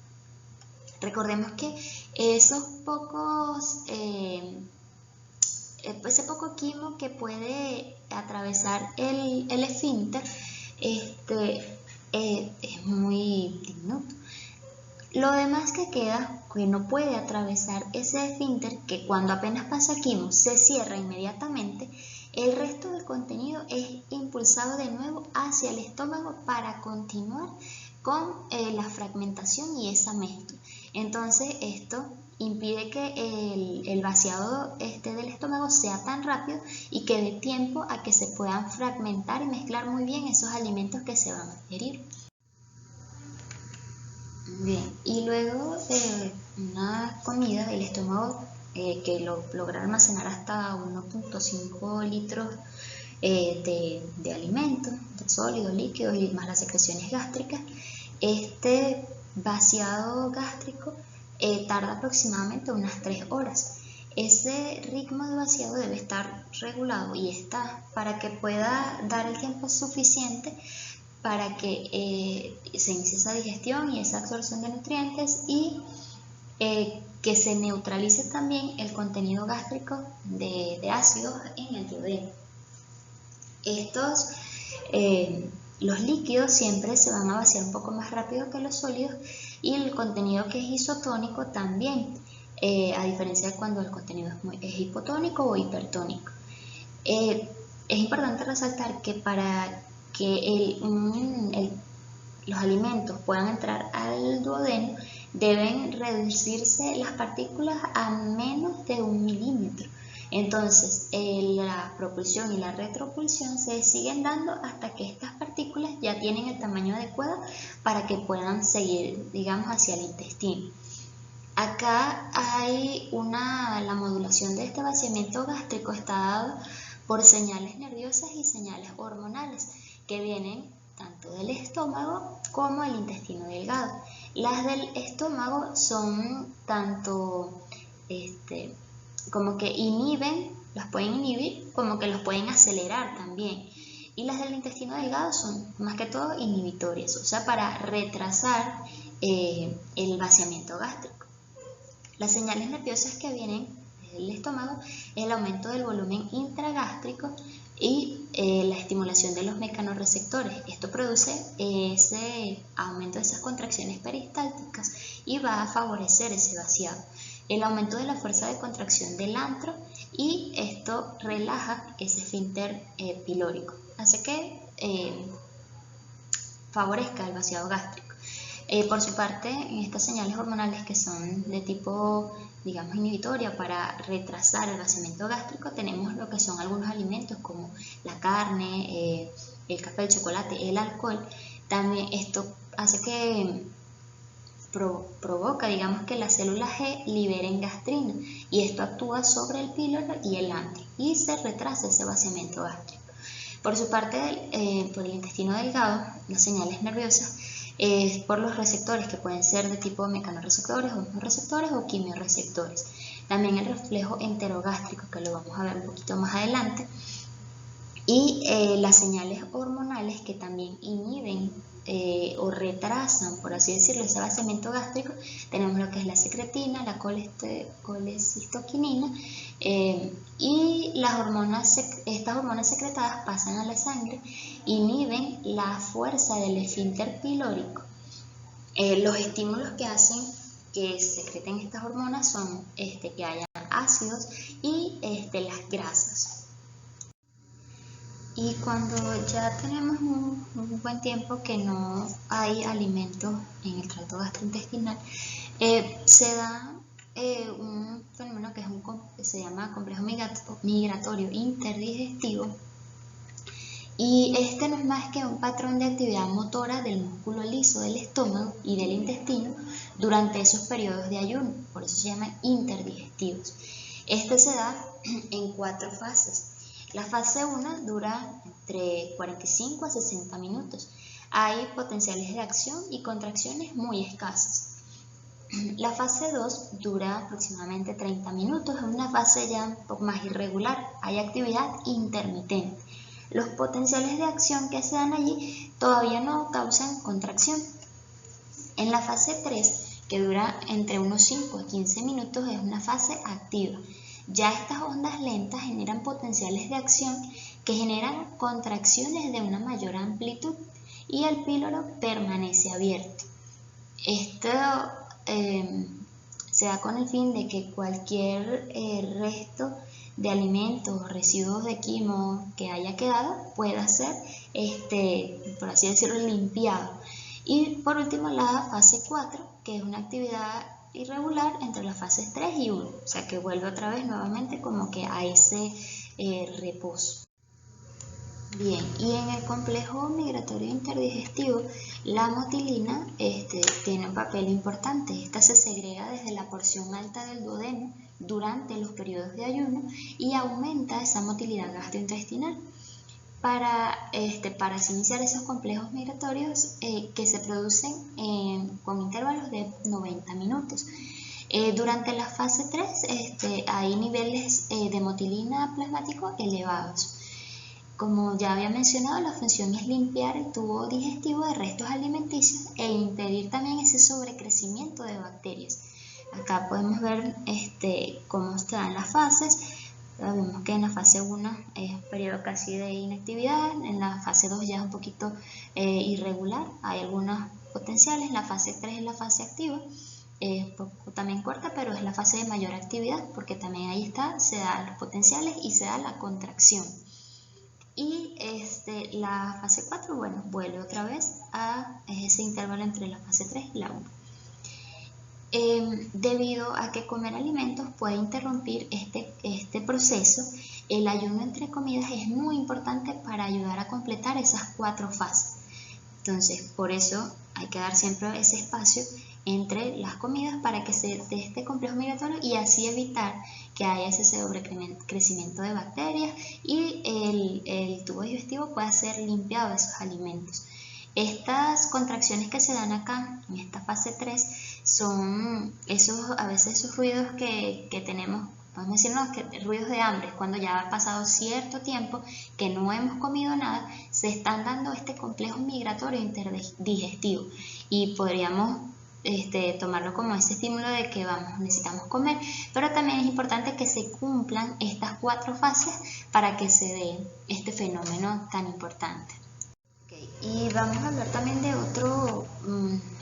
Recordemos que ese poco quimo que puede atravesar el esfínter es muy diminuto. Lo demás que queda, que no puede atravesar ese esfínter, que cuando apenas pasa quimo se cierra inmediatamente, el resto del contenido es impulsado de nuevo hacia el estómago para continuar con la fragmentación y esa mezcla. Entonces esto impide que el vaciado del estómago sea tan rápido y que dé tiempo a que se puedan fragmentar y mezclar muy bien esos alimentos que se van a ingerir. Bien, y luego de una comida, el estómago que logra almacenar hasta 1.5 litros de alimentos, de sólidos, líquidos y más las secreciones gástricas, este vaciado gástrico tarda aproximadamente unas 3 horas. Ese ritmo de vaciado debe estar regulado y está para que pueda dar el tiempo suficiente para que se inicie esa digestión y esa absorción de nutrientes y que se neutralice también el contenido gástrico de ácidos en el duodeno. Los líquidos siempre se van a vaciar un poco más rápido que los sólidos y el contenido que es isotónico también, a diferencia de cuando el contenido es hipotónico o hipertónico. Es importante resaltar que para que los alimentos puedan entrar al duodeno deben reducirse las partículas a menos de 1 milímetro. Entonces, la propulsión y la retropulsión se siguen dando hasta que estas partículas ya tienen el tamaño adecuado para que puedan seguir, digamos, hacia el intestino. Acá hay la modulación de este vaciamiento gástrico está dado por señales nerviosas y señales hormonales que vienen tanto del estómago como del intestino delgado. Las del estómago son tanto como que las pueden inhibir como que los pueden acelerar también. Y las del intestino delgado son más que todo inhibitorias, o sea, para retrasar el vaciamiento gástrico. Las señales nerviosas que vienen del estómago es el aumento del volumen intragástrico y la estimulación de los mecanorreceptores. Esto produce ese aumento de esas contracciones peristálticas y va a favorecer ese vaciado. El aumento de la fuerza de contracción del antro y esto relaja ese esfínter pilórico, hace que favorezca el vaciado gástrico. Por su parte, en estas señales hormonales que son de tipo, digamos, inhibitoria para retrasar el vaciamiento gástrico, tenemos lo que son algunos alimentos como la carne, el café, el chocolate, el alcohol. También esto hace que provoca, digamos, que las células G liberen gastrina y esto actúa sobre el píloro y el antro y se retrasa ese vaciamiento gástrico. Por su parte, por el intestino delgado, las señales nerviosas por los receptores que pueden ser de tipo mecanorreceptores, hormonoreceptores o quimiorreceptores. También el reflejo enterogástrico, que lo vamos a ver un poquito más adelante, y las señales hormonales que también inhiben o retrasan, por así decirlo, ese vaciamiento gástrico. Tenemos lo que es la secretina, la colecistoquinina y estas hormonas secretadas pasan a la sangre, inhiben la fuerza del esfínter pilórico. Los estímulos que hacen que secreten estas hormonas son que haya ácidos y las grasas. Y cuando ya tenemos un buen tiempo que no hay alimentos en el tracto gastrointestinal, se da un fenómeno que se llama complejo migratorio interdigestivo, y este no es más que un patrón de actividad motora del músculo liso del estómago y del intestino durante esos periodos de ayuno, por eso se llaman interdigestivos. Este se da en 4 fases. La fase 1 dura entre 45 a 60 minutos. Hay potenciales de acción y contracciones muy escasas. La fase 2 dura aproximadamente 30 minutos, es una fase ya un poco más irregular, hay actividad intermitente. Los potenciales de acción que se dan allí todavía no causan contracción. En la fase 3, que dura entre unos 5 a 15 minutos, es una fase activa. Ya estas ondas lentas generan potenciales de acción que generan contracciones de una mayor amplitud y el píloro permanece abierto. Esto se da con el fin de que cualquier resto de alimentos o residuos de quimo que haya quedado pueda ser, por así decirlo, limpiado. Y por último la fase 4, que es una actividad irregular entre las fases 3 y 1, o sea que vuelve otra vez nuevamente como que a ese reposo. Bien, y en el complejo migratorio interdigestivo, la motilina tiene un papel importante. Esta se segrega desde la porción alta del duodeno durante los periodos de ayuno y aumenta esa motilidad gastrointestinal para así iniciar esos complejos migratorios que se producen con intervalos de 90 minutos. Durante la fase 3 hay niveles de motilina plasmático elevados. Como ya había mencionado, la función es limpiar el tubo digestivo de restos alimenticios e impedir también ese sobrecrecimiento de bacterias. Acá podemos ver cómo están las fases. Vemos que en la fase 1 es un periodo casi de inactividad, en la fase 2 ya es un poquito irregular, hay algunos potenciales, la fase 3 es la fase activa, es poco también corta, pero es la fase de mayor actividad porque también ahí se dan los potenciales y se da la contracción. Y la fase 4, bueno, vuelve otra vez a ese intervalo entre la fase 3 y la 1. Debido a que comer alimentos puede interrumpir este proceso, el ayuno entre comidas es muy importante para ayudar a completar esas 4 fases. Entonces, por eso hay que dar siempre ese espacio entre las comidas para que se dé este complejo migratorio y así evitar que haya ese sobrecrecimiento de bacterias y el tubo digestivo pueda ser limpiado de esos alimentos. Estas contracciones que se dan acá en esta fase 3 son a veces esos ruidos que tenemos, podemos decirnos que ruidos de hambre, cuando ya ha pasado cierto tiempo que no hemos comido nada, se están dando este complejo migratorio interdigestivo y podríamos tomarlo como ese estímulo de que necesitamos comer, pero también es importante que se cumplan estas 4 fases para que se dé este fenómeno tan importante. Y vamos a hablar también de otro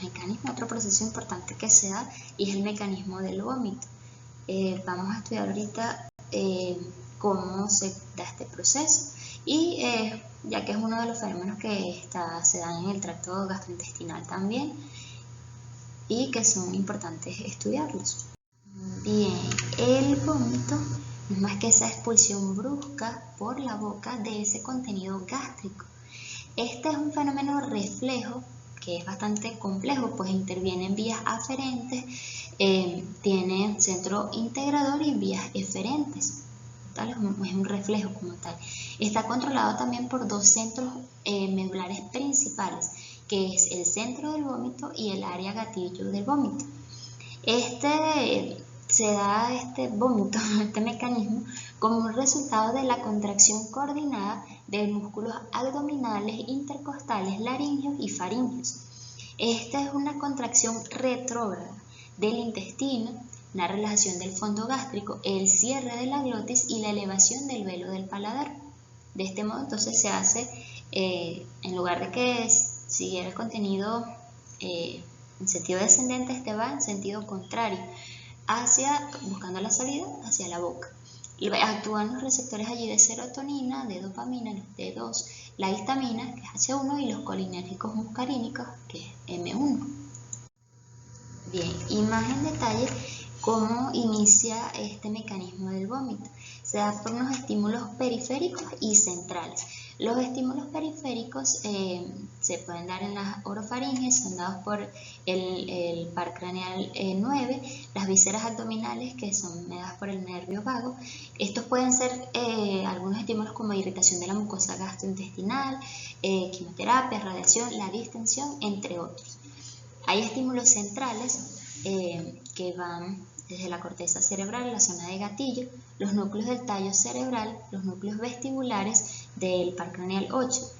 mecanismo, otro proceso importante que se da y es el mecanismo del vómito. Vamos a estudiar ahorita cómo se da este proceso y ya que es uno de los fenómenos que se dan en el tracto gastrointestinal también y que son importantes estudiarlos. Bien, el vómito no es más que esa expulsión brusca por la boca de ese contenido gástrico. Este es un fenómeno reflejo que es bastante complejo, pues interviene en vías aferentes, tiene centro integrador y vías eferentes. Tal, es un reflejo como tal. Está controlado también por 2 centros medulares principales, que es el centro del vómito y el área gatillo del vómito. Se da este vómito, este mecanismo, como un resultado de la contracción coordinada de músculos abdominales, intercostales, laringeos y faringeos. Esta es una contracción retrógrada del intestino, una relajación del fondo gástrico, el cierre de la glotis y la elevación del velo del paladar. De este modo entonces se hace, en lugar de que siguiera el contenido en sentido descendente, va en sentido contrario, buscando la salida hacia la boca. Y actúan los receptores allí de serotonina, de dopamina, D2, la histamina, que es H1, y los colinérgicos muscarínicos, que es M1. Bien, y más en detalle, ¿cómo inicia este mecanismo del vómito? Se da por unos estímulos periféricos y centrales. Los estímulos periféricos se pueden dar en las orofaringes, son dados por el par craneal 9, las vísceras abdominales, que son dadas por el nervio vago. Estos pueden ser algunos estímulos como irritación de la mucosa gastrointestinal, quimioterapia, radiación, la distensión, entre otros. Hay estímulos centrales que van desde la corteza cerebral, la zona de gatillo, los núcleos del tallo cerebral, los núcleos vestibulares del par craneal 8,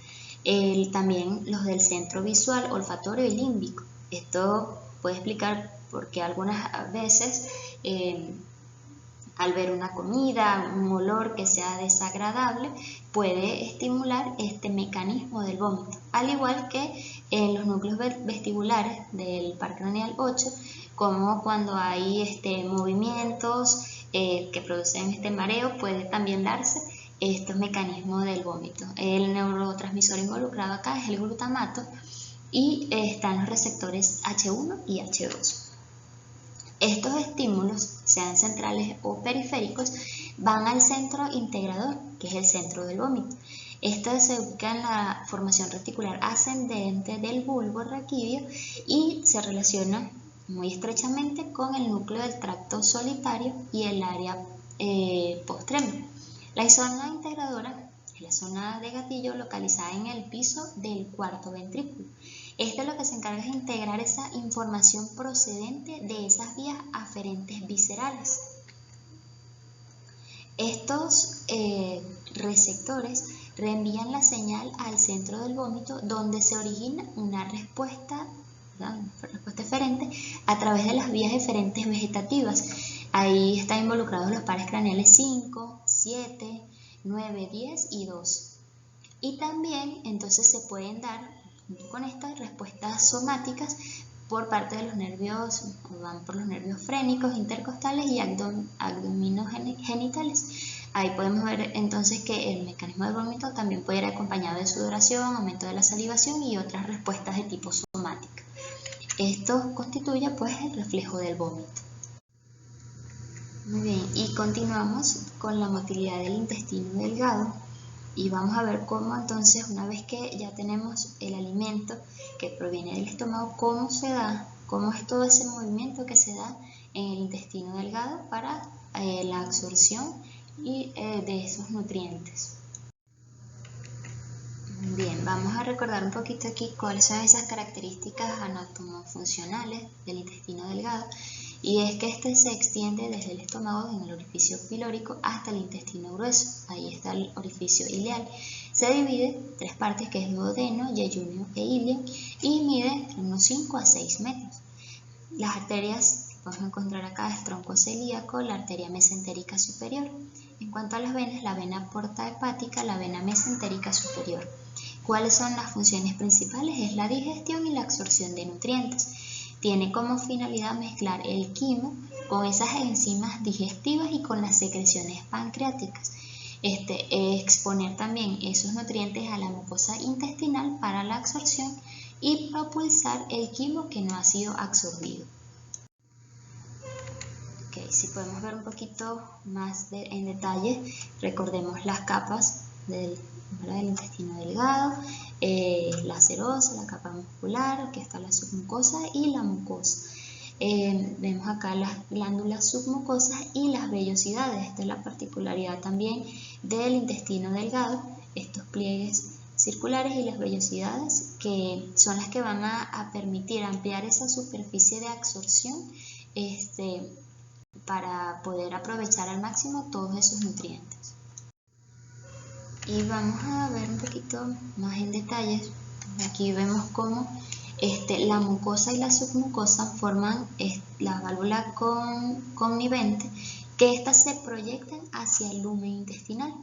también los del centro visual, olfatorio y límbico. Esto puede explicar por qué algunas veces al ver una comida, un olor que sea desagradable, puede estimular este mecanismo del vómito, al igual que en los núcleos vestibulares del par craneal 8, como cuando hay movimientos que producen este mareo, puede también darse estos mecanismos del vómito. El neurotransmisor involucrado acá es el glutamato y están los receptores H1 y H2. Estos estímulos, sean centrales o periféricos, van al centro integrador, que es el centro del vómito. Esto se ubica en la formación reticular ascendente del bulbo raquídeo y se relaciona muy estrechamente con el núcleo del tracto solitario y el área postrema. La zona integradora es la zona de gatillo localizada en el piso del cuarto ventrículo. Esto es lo que se encarga de integrar esa información procedente de esas vías aferentes viscerales. Estos receptores reenvían la señal al centro del vómito, donde se origina una respuesta eferente a través de las vías eferentes vegetativas. Ahí están involucrados los pares craneales 5, 7, 9, 10 y 12. Y también entonces se pueden dar con estas respuestas somáticas por parte de los nervios, van por los nervios frénicos, intercostales y abdominogenitales. Ahí podemos ver entonces que el mecanismo del vómito también puede ir acompañado de sudoración, aumento de la salivación y otras respuestas de tipo somática. Esto constituye pues el reflejo del vómito. Muy bien, y continuamos con la motilidad del intestino delgado. Y vamos a ver cómo entonces, una vez que ya tenemos el alimento que proviene del estómago, cómo se da, cómo es todo ese movimiento que se da en el intestino delgado para la absorción de esos nutrientes. Bien, vamos a recordar un poquito aquí cuáles son esas características anatomofuncionales del intestino delgado. Y es que este se extiende desde el estómago en el orificio pilórico hasta el intestino grueso. Ahí está el orificio ileal. Se divide en tres partes, que es duodeno, yeyunio e ilien, y mide entre unos 5 a 6 metros. Las arterias que podemos encontrar acá es el tronco celíaco, la arteria mesentérica superior. En cuanto a las venas, la vena porta hepática, la vena mesentérica superior. ¿Cuáles son las funciones principales? Es la digestión y la absorción de nutrientes. Tiene como finalidad mezclar el quimo con esas enzimas digestivas y con las secreciones pancreáticas. Exponer también esos nutrientes a la mucosa intestinal para la absorción y propulsar el quimo que no ha sido absorbido. Si podemos ver un poquito más en detalle, recordemos las capas del intestino delgado, la serosa, la capa muscular, que está la submucosa y la mucosa. Vemos acá las glándulas submucosas y las vellosidades. Esta es la particularidad también del intestino delgado, estos pliegues circulares y las vellosidades, que son las que van a permitir ampliar esa superficie de absorción para poder aprovechar al máximo todos esos nutrientes. Y vamos a ver un poquito más en detalles. Aquí vemos cómo la mucosa y la submucosa forman la válvula connivente, que estas se proyectan hacia el lumen intestinal.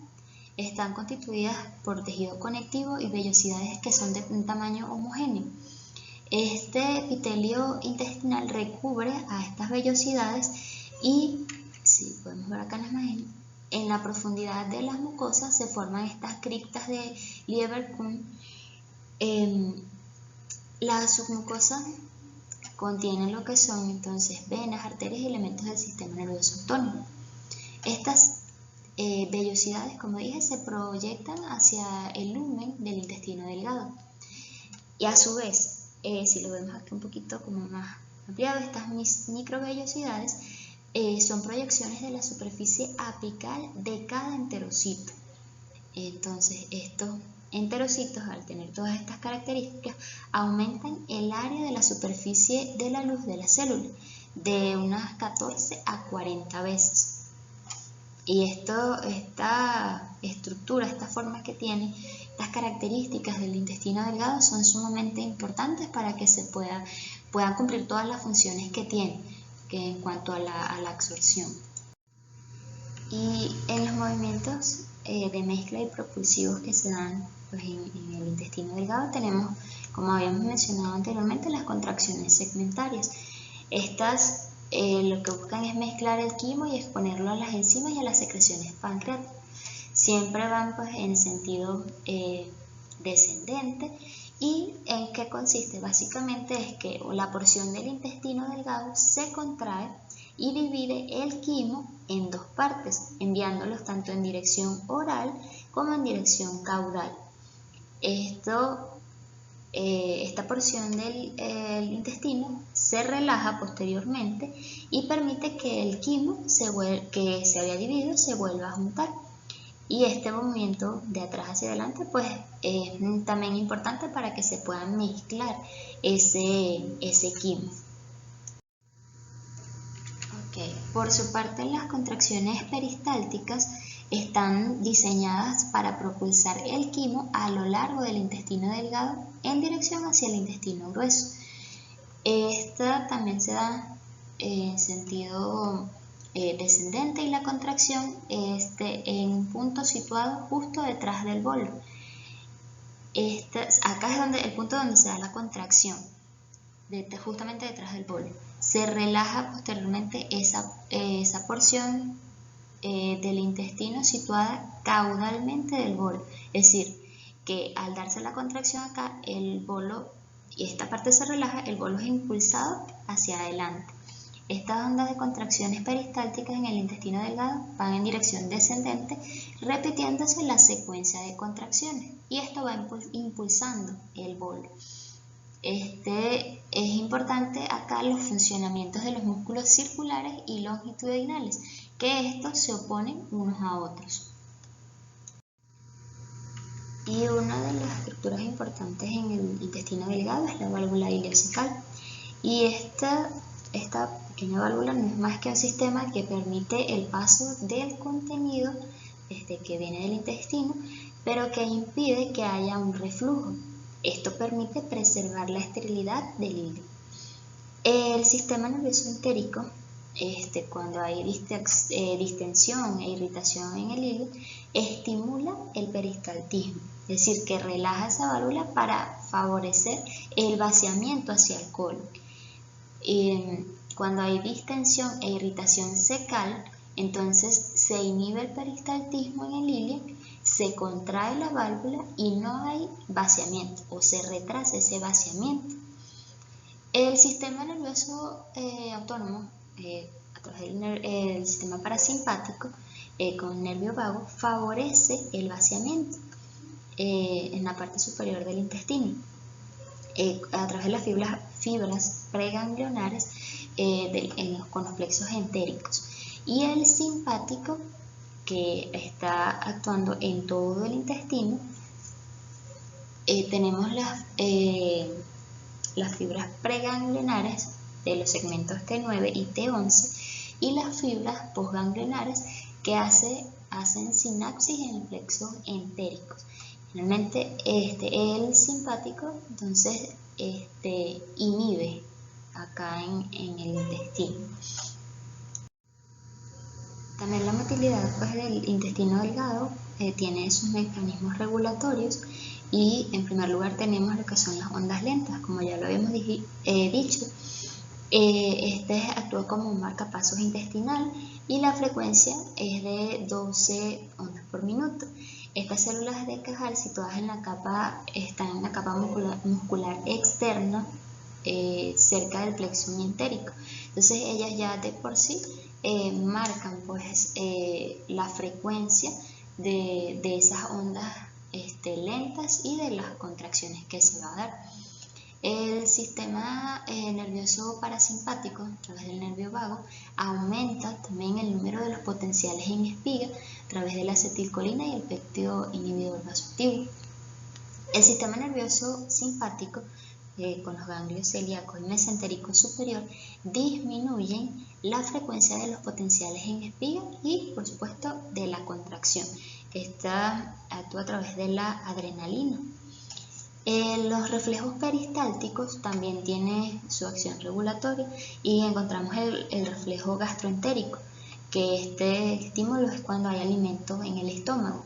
Están constituidas por tejido conectivo y vellosidades que son de un tamaño homogéneo. Este epitelio intestinal recubre a estas vellosidades y, si podemos ver acá en la imagen, en la profundidad de las mucosas se forman estas criptas de Lieberkühn. La submucosa contiene lo que son entonces venas, arterias y elementos del sistema nervioso autónomo. Estas vellosidades, como dije, se proyectan hacia el lumen del intestino delgado. Y a su vez, si lo vemos aquí un poquito como más ampliado, estas microvellosidades son proyecciones de la superficie apical de cada enterocito. Entonces, estos enterocitos, al tener todas estas características, aumentan el área de la superficie de la luz de la célula. de unas 14 a 40 veces. Y esta estructura, esta forma que tiene, estas características del intestino delgado son sumamente importantes para que se puedan cumplir todas las funciones que tiene en cuanto a la absorción. Y en los movimientos de mezcla y propulsivos que se dan pues, en el intestino delgado tenemos, como habíamos mencionado anteriormente, las contracciones segmentarias. Estas lo que buscan es mezclar el quimo y exponerlo a las enzimas y a las secreciones pancreáticas. Siempre van pues, en sentido descendente. ¿Y en qué consiste? Básicamente es que la porción del intestino delgado se contrae y divide el quimo en dos partes, enviándolos tanto en dirección oral como en dirección caudal. Esta porción del intestino se relaja posteriormente y permite que el quimo que se había dividido se vuelva a juntar. Y este movimiento de atrás hacia adelante pues es también importante para que se pueda mezclar ese quimo. Por su parte, las contracciones peristálticas están diseñadas para propulsar el quimo a lo largo del intestino delgado en dirección hacia el intestino grueso. Esta también se da en sentido descendente y la contracción en un punto situado justo detrás del bolo. Acá es el punto donde se da la contracción, justamente detrás del bolo. Se relaja posteriormente esa porción del intestino situada caudalmente del bolo. Es decir, que al darse la contracción acá, el bolo y esta parte se relaja, el bolo es impulsado hacia adelante. Estas ondas de contracciones peristálticas en el intestino delgado van en dirección descendente, repitiéndose la secuencia de contracciones, y esto va impulsando el bolo. Es importante acá los funcionamientos de los músculos circulares y longitudinales, que estos se oponen unos a otros. Y una de las estructuras importantes en el intestino delgado es la válvula ileocecal. Y esta pequeña válvula no es más que un sistema que permite el paso del contenido que viene del intestino, pero que impide que haya un reflujo. Esto permite preservar la esterilidad del hilo. El sistema nervioso entérico, cuando hay distensión e irritación en el hilo, estimula el peristaltismo, es decir, que relaja esa válvula para favorecer el vaciamiento hacia el colon. Cuando hay distensión e irritación cecal, entonces se inhibe el peristaltismo en el hilo, se contrae la válvula y no hay vaciamiento o se retrasa ese vaciamiento. El sistema nervioso autónomo, a través del sistema parasimpático, con el nervio vago, favorece el vaciamiento en la parte superior del intestino, a través de las fibras preganglionares con los plexos entéricos. Y el simpático, que está actuando en todo el intestino, tenemos las fibras preganglionares de los segmentos T9 y T11 y las fibras postganglionares que hacen sinapsis en el plexo entérico. Finalmente, el simpático entonces inhibe acá en el intestino. También la motilidad pues, del intestino delgado tiene sus mecanismos regulatorios, y en primer lugar tenemos lo que son las ondas lentas, como ya lo habíamos dicho. Actúa como un marcapasos intestinal y la frecuencia es de 12 ondas por minuto. Estas células de Cajal situadas están en la capa muscular externa, cerca del plexo entérico. Entonces ellas ya de por sí marcan pues, la frecuencia de esas ondas lentas y de las contracciones que se va a dar. El sistema nervioso parasimpático, a través del nervio vago, aumenta también el número de los potenciales en espiga a través de la acetilcolina y el péptido inhibidor vasoactivo. El sistema nervioso simpático con los ganglios celíacos y mesentérico superior, disminuyen la frecuencia de los potenciales en espiga y, por supuesto, de la contracción, que actúa a través de la adrenalina. Los reflejos peristálticos también tienen su acción regulatoria y encontramos el reflejo gastroentérico, que este estímulo es cuando hay alimento en el estómago.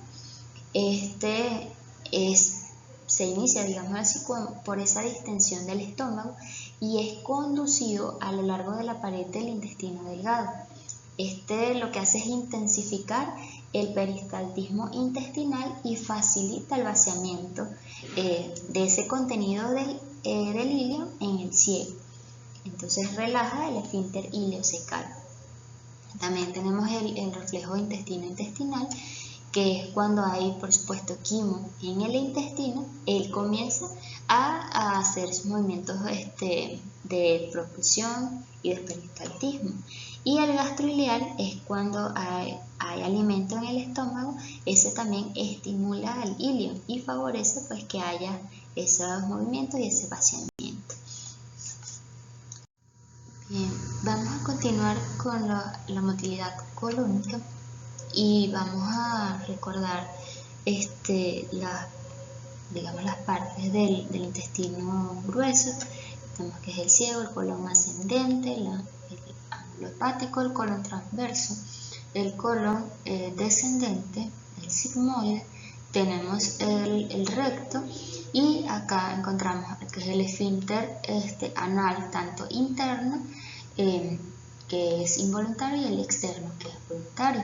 Se inicia, digamos así, por esa distensión del estómago y es conducido a lo largo de la pared del intestino delgado. Lo que hace es intensificar el peristaltismo intestinal y facilita el vaciamiento de ese contenido del ilio en el ciego. Entonces relaja el esfínter ileocecal. También tenemos el reflejo intestino-intestinal, que es cuando hay, por supuesto, quimo en el intestino. Él comienza a hacer sus movimientos de propulsión y de peristaltismo. Y el gastroileal es cuando hay alimento en el estómago. Ese también estimula al ilio y favorece pues que haya esos movimientos y ese vaciamiento. Bien, vamos a continuar con la motilidad colónica y vamos a recordar las partes del intestino grueso. Tenemos que es el ciego, el colon ascendente, el ángulo hepático, el colon transverso, el colon descendente, el sigmoide, tenemos el recto y acá encontramos que es el esfínter anal, tanto interno, que es involuntario, y el externo, que es voluntario.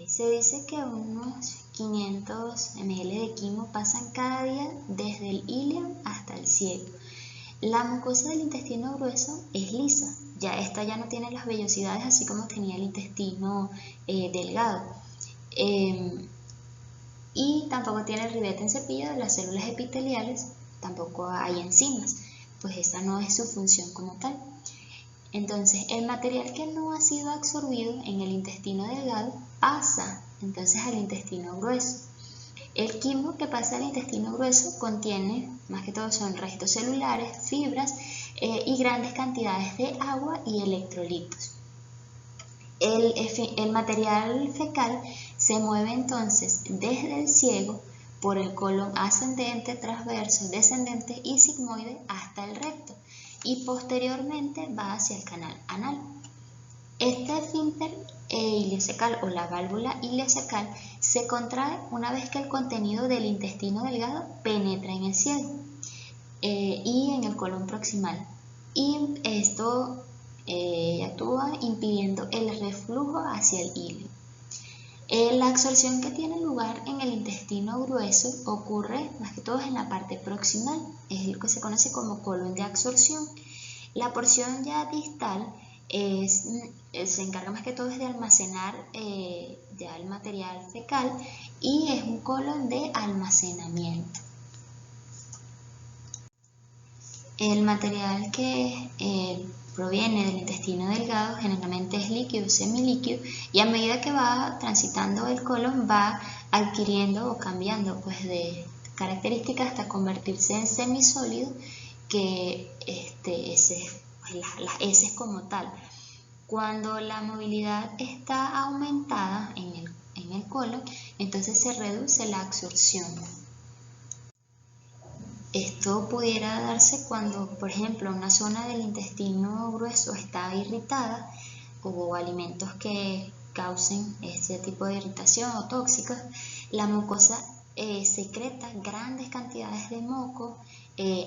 Se dice que unos 500 ml de quimo pasan cada día desde el ilio hasta el ciego. La mucosa del intestino grueso es lisa, esta ya no tiene las vellosidades así como tenía el intestino delgado. Y tampoco tiene el ribete en cepillo de las células epiteliales, tampoco hay enzimas, pues esa no es su función como tal. Entonces, el material que no ha sido absorbido en el intestino delgado pasa entonces al intestino grueso. El quimo que pasa al intestino grueso contiene, más que todo son restos celulares, fibras y grandes cantidades de agua y electrolitos. El material fecal se mueve entonces desde el ciego por el colon ascendente, transverso, descendente y sigmoide hasta el recto y posteriormente va hacia el canal anal. Este esfínter ileocecal o la válvula ileocecal se contrae una vez que el contenido del intestino delgado penetra en el ciego y en el colon proximal, y esto actúa impidiendo el reflujo hacia el ilio. La absorción que tiene lugar en el intestino grueso ocurre más que todo en la parte proximal, es lo que se conoce como colon de absorción. La porción ya distal se encarga más que todo de almacenar ya el material fecal y es un colon de almacenamiento. El material que proviene del intestino delgado generalmente es líquido, semilíquido, y a medida que va transitando el colon va adquiriendo o cambiando pues de características hasta convertirse en semisólido, que las heces como tal. Cuando la movilidad está aumentada en el colon, entonces se reduce la absorción. Esto pudiera darse cuando, por ejemplo, una zona del intestino grueso está irritada o alimentos que causen este tipo de irritación o tóxicos, la mucosa secreta grandes cantidades de moco,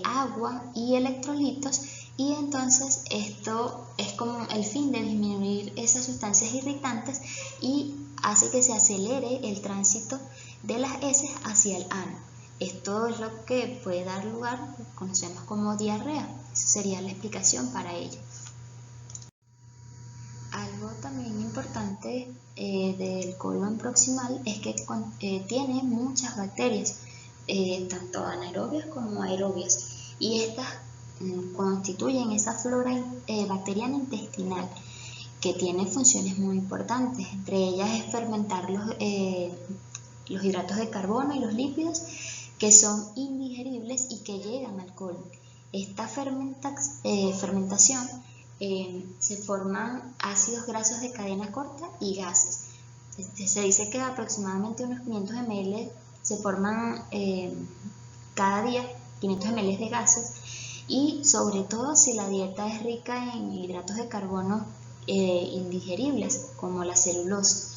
agua y electrolitos, y entonces esto es como el fin de disminuir esas sustancias irritantes y hace que se acelere el tránsito de las heces hacia el ano. Esto es lo que puede dar lugar, conocemos como diarrea. Esa sería la explicación para ello. Algo también importante del colon proximal es que tiene muchas bacterias, tanto anaerobias como aerobias, y estas constituyen esa flora bacteriana intestinal que tiene funciones muy importantes. Entre ellas es fermentar los hidratos de carbono y los lípidos, que son indigeribles y que llegan al colon. Esta fermentación se forman ácidos grasos de cadena corta y gases. Se dice que aproximadamente unos 500 ml se forman cada día, 500 ml de gases, y sobre todo si la dieta es rica en hidratos de carbono indigeribles, como la celulosa.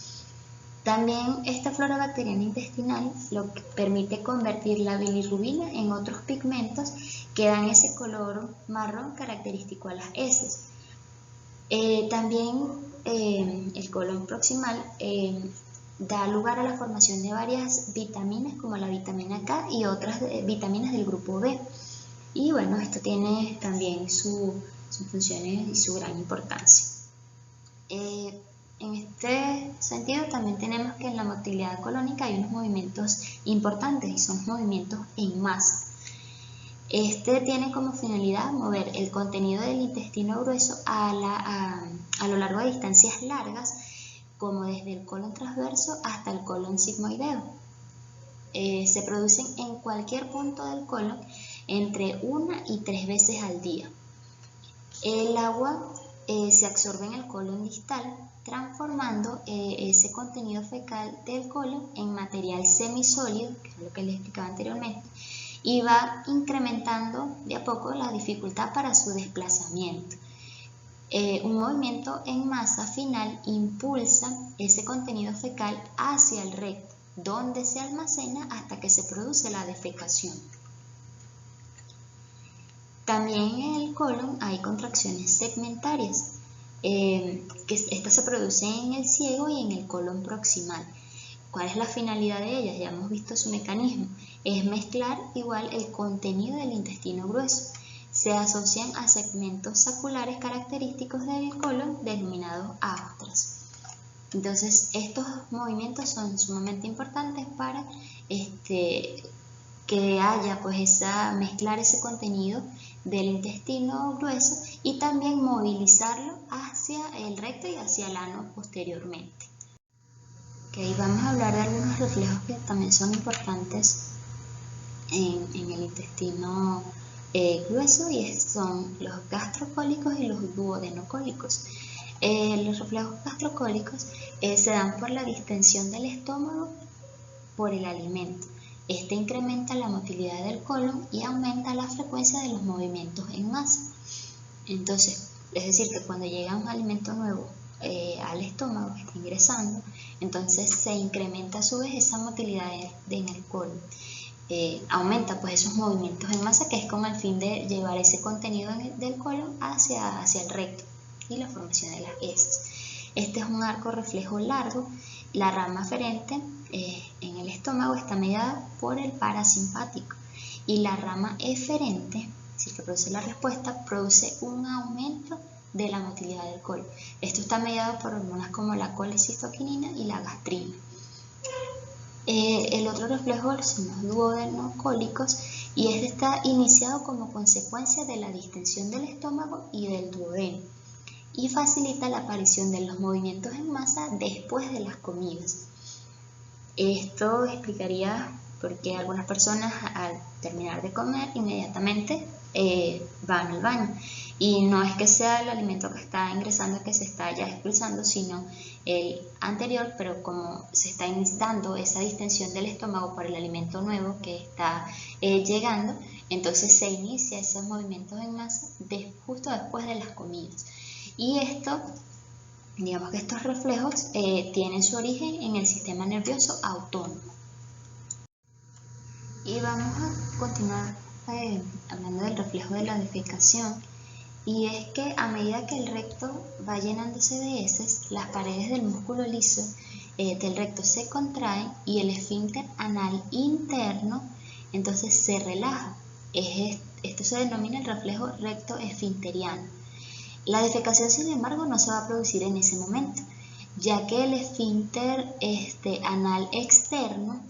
También esta flora bacteriana intestinal lo que permite convertir la bilirrubina en otros pigmentos que dan ese color marrón característico a las heces. También el colon proximal da lugar a la formación de varias vitaminas como la vitamina K y otras vitaminas del grupo B. Y bueno, esto tiene también sus funciones y su gran importancia. En este sentido también tenemos que en la motilidad colónica hay unos movimientos importantes y son movimientos en masa. Este tiene como finalidad mover el contenido del intestino grueso a lo largo de distancias largas, como desde el colon transverso hasta el colon sigmoideo. Se producen en cualquier punto del colon entre 1 y 3 veces al día. El agua se absorbe en el colon distal, transformando ese contenido fecal del colon en material semisólido, que es lo que les explicaba anteriormente, y va incrementando de a poco la dificultad para su desplazamiento. Un movimiento en masa final impulsa ese contenido fecal hacia el recto, donde se almacena hasta que se produce la defecación. También en el colon hay contracciones segmentarias, que estas se producen en el ciego y en el colon proximal. ¿Cuál es la finalidad de ellas? Ya hemos visto su mecanismo. Es mezclar igual el contenido del intestino grueso. Se asocian a segmentos saculares característicos del colon denominados austras. Entonces, estos movimientos son sumamente importantes para que haya pues mezclar ese contenido del intestino grueso y también movilizarlo hacia el recto y hacia el ano posteriormente. Okay, vamos a hablar de algunos reflejos que también son importantes en el intestino grueso, y son los gastrocólicos y los duodenocólicos. Los reflejos gastrocólicos se dan por la distensión del estómago por el alimento. Este incrementa la motilidad del colon y aumenta la frecuencia de los movimientos en masa. Entonces, es decir, que cuando llega un alimento nuevo al estómago, que está ingresando, entonces se incrementa a su vez esa motilidad en el colon. Aumenta pues esos movimientos en masa, que es con el fin de llevar ese contenido del colon hacia el recto y la formación de las heces. Este es un arco reflejo largo. La rama aferente en el estómago está mediada por el parasimpático, y la rama eferente, es decir, que produce la respuesta, produce un aumento de la motilidad del colon. Esto está mediado por hormonas como la colecistoquinina y la gastrina. El otro reflejo son los duodenocólicos, y este está iniciado como consecuencia de la distensión del estómago y del duodeno, y facilita la aparición de los movimientos en masa después de las comidas. Esto explicaría por qué algunas personas al terminar de comer inmediatamente van al baño, y no es que sea el alimento que está ingresando que se está ya expulsando, sino el anterior, pero como se está dando esa distensión del estómago por el alimento nuevo que está llegando, entonces se inicia esos movimientos en masa justo después de las comidas. Y esto, digamos que estos reflejos tienen su origen en el sistema nervioso autónomo. Y vamos a continuar hablando del reflejo de la defecación, y es que a medida que el recto va llenándose de heces, las paredes del músculo liso del recto se contraen y el esfínter anal interno entonces se relaja. Esto se denomina el reflejo recto-esfinteriano. La defecación, sin embargo, no se va a producir en ese momento, ya que el esfínter anal externo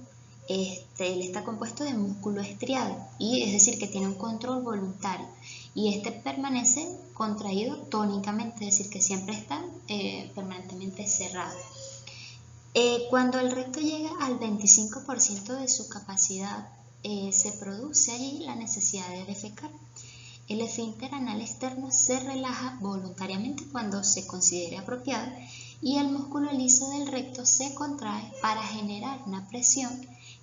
él está compuesto de músculo estriado, y es decir, que tiene un control voluntario, y este permanece contraído tónicamente, es decir, que siempre está permanentemente cerrado. Cuando el recto llega al 25% de su capacidad se produce allí la necesidad de defecar. El esfínter anal externo se relaja voluntariamente cuando se considere apropiado y el músculo liso del recto se contrae para generar una presión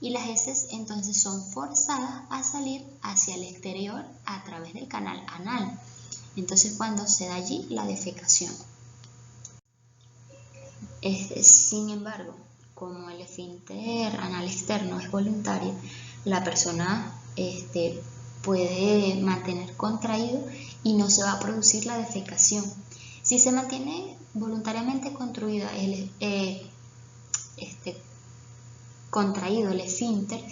y las heces entonces son forzadas a salir hacia el exterior a través del canal anal. Entonces cuando se da allí la defecación. Sin embargo, como el esfínter anal externo es voluntario, la persona puede mantener contraído y no se va a producir la defecación. Si se mantiene voluntariamente contraído el esfínter,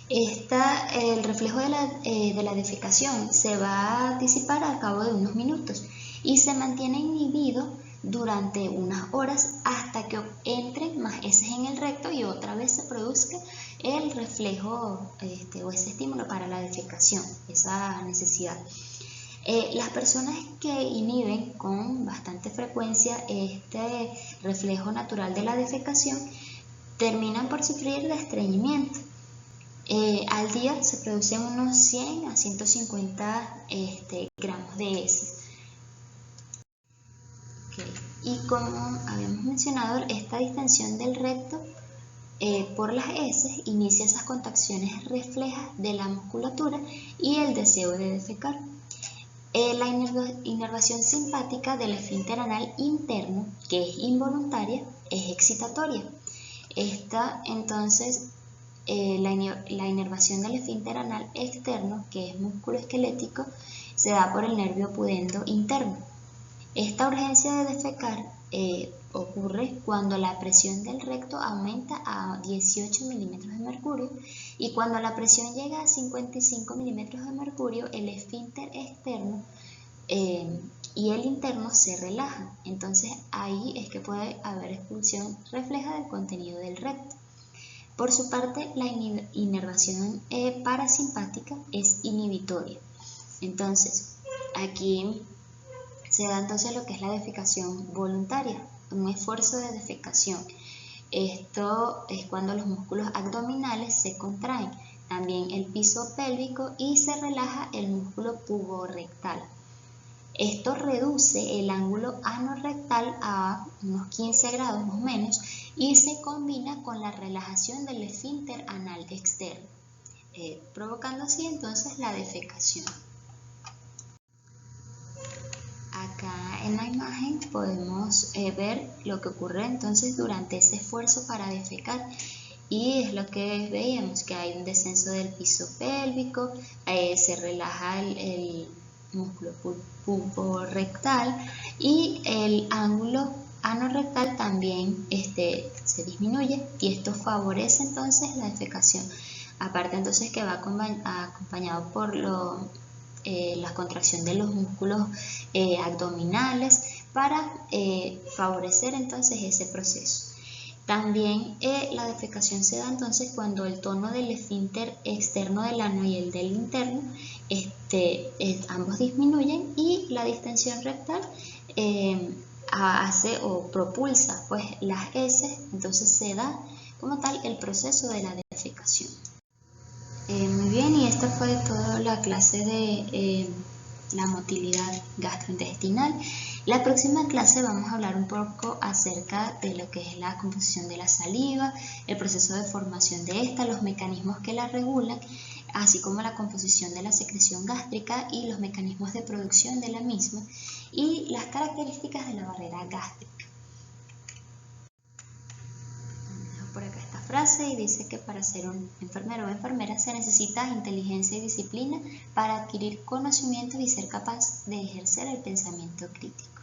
el reflejo de la defecación se va a disipar al cabo de unos minutos y se mantiene inhibido durante unas horas hasta que entren más heces en el recto y otra vez se produzca el reflejo o ese estímulo para la defecación, esa necesidad. Las personas que inhiben con bastante frecuencia este reflejo natural de la defecación terminan por sufrir de estreñimiento. Al día se producen unos 100 a 150 gramos de heces. Y como habíamos mencionado, esta distensión del recto por las heces inicia esas contracciones reflejas de la musculatura y el deseo de defecar. La inervación simpática del esfínter anal interno, que es involuntaria, es excitatoria. La inervación del esfínter anal externo, que es músculo esquelético, se da por el nervio pudendo interno. Esta urgencia de defecar ocurre cuando la presión del recto aumenta a 18 milímetros de mercurio y cuando la presión llega a 55 milímetros de mercurio, el esfínter externo y el interno se relajan. Entonces ahí es que puede haber expulsión refleja del contenido del recto. Por su parte, la inervación parasimpática es inhibitoria. Entonces, aquí se da entonces lo que es la defecación voluntaria, un esfuerzo de defecación. Esto es cuando los músculos abdominales se contraen, también el piso pélvico y se relaja el músculo puborectal. Esto reduce el ángulo anorrectal a unos 15 grados más o menos y se combina con la relajación del esfínter anal externo, provocando así entonces la defecación. Acá en la imagen podemos ver lo que ocurre entonces durante ese esfuerzo para defecar y es lo que veíamos, que hay un descenso del piso pélvico, se relaja el músculo puborectal y el ángulo anorrectal también se disminuye y esto favorece entonces la defecación. Aparte entonces que va acompañado por la contracción de los músculos abdominales para favorecer entonces ese proceso. También la defecación se da entonces cuando el tono del esfínter externo del ano y el del interno ambos disminuyen y la distensión rectal hace o propulsa pues las heces, entonces se da como tal el proceso de la defecación. Muy bien, y esta fue toda la clase de la motilidad gastrointestinal. La próxima clase vamos a hablar un poco acerca de lo que es la composición de la saliva, el proceso de formación de esta, los mecanismos que la regulan, así como la composición de la secreción gástrica y los mecanismos de producción de la misma y las características de la barrera gástrica. Por acá esta frase y dice que para ser un enfermero o enfermera se necesita inteligencia y disciplina para adquirir conocimientos y ser capaz de ejercer el pensamiento crítico.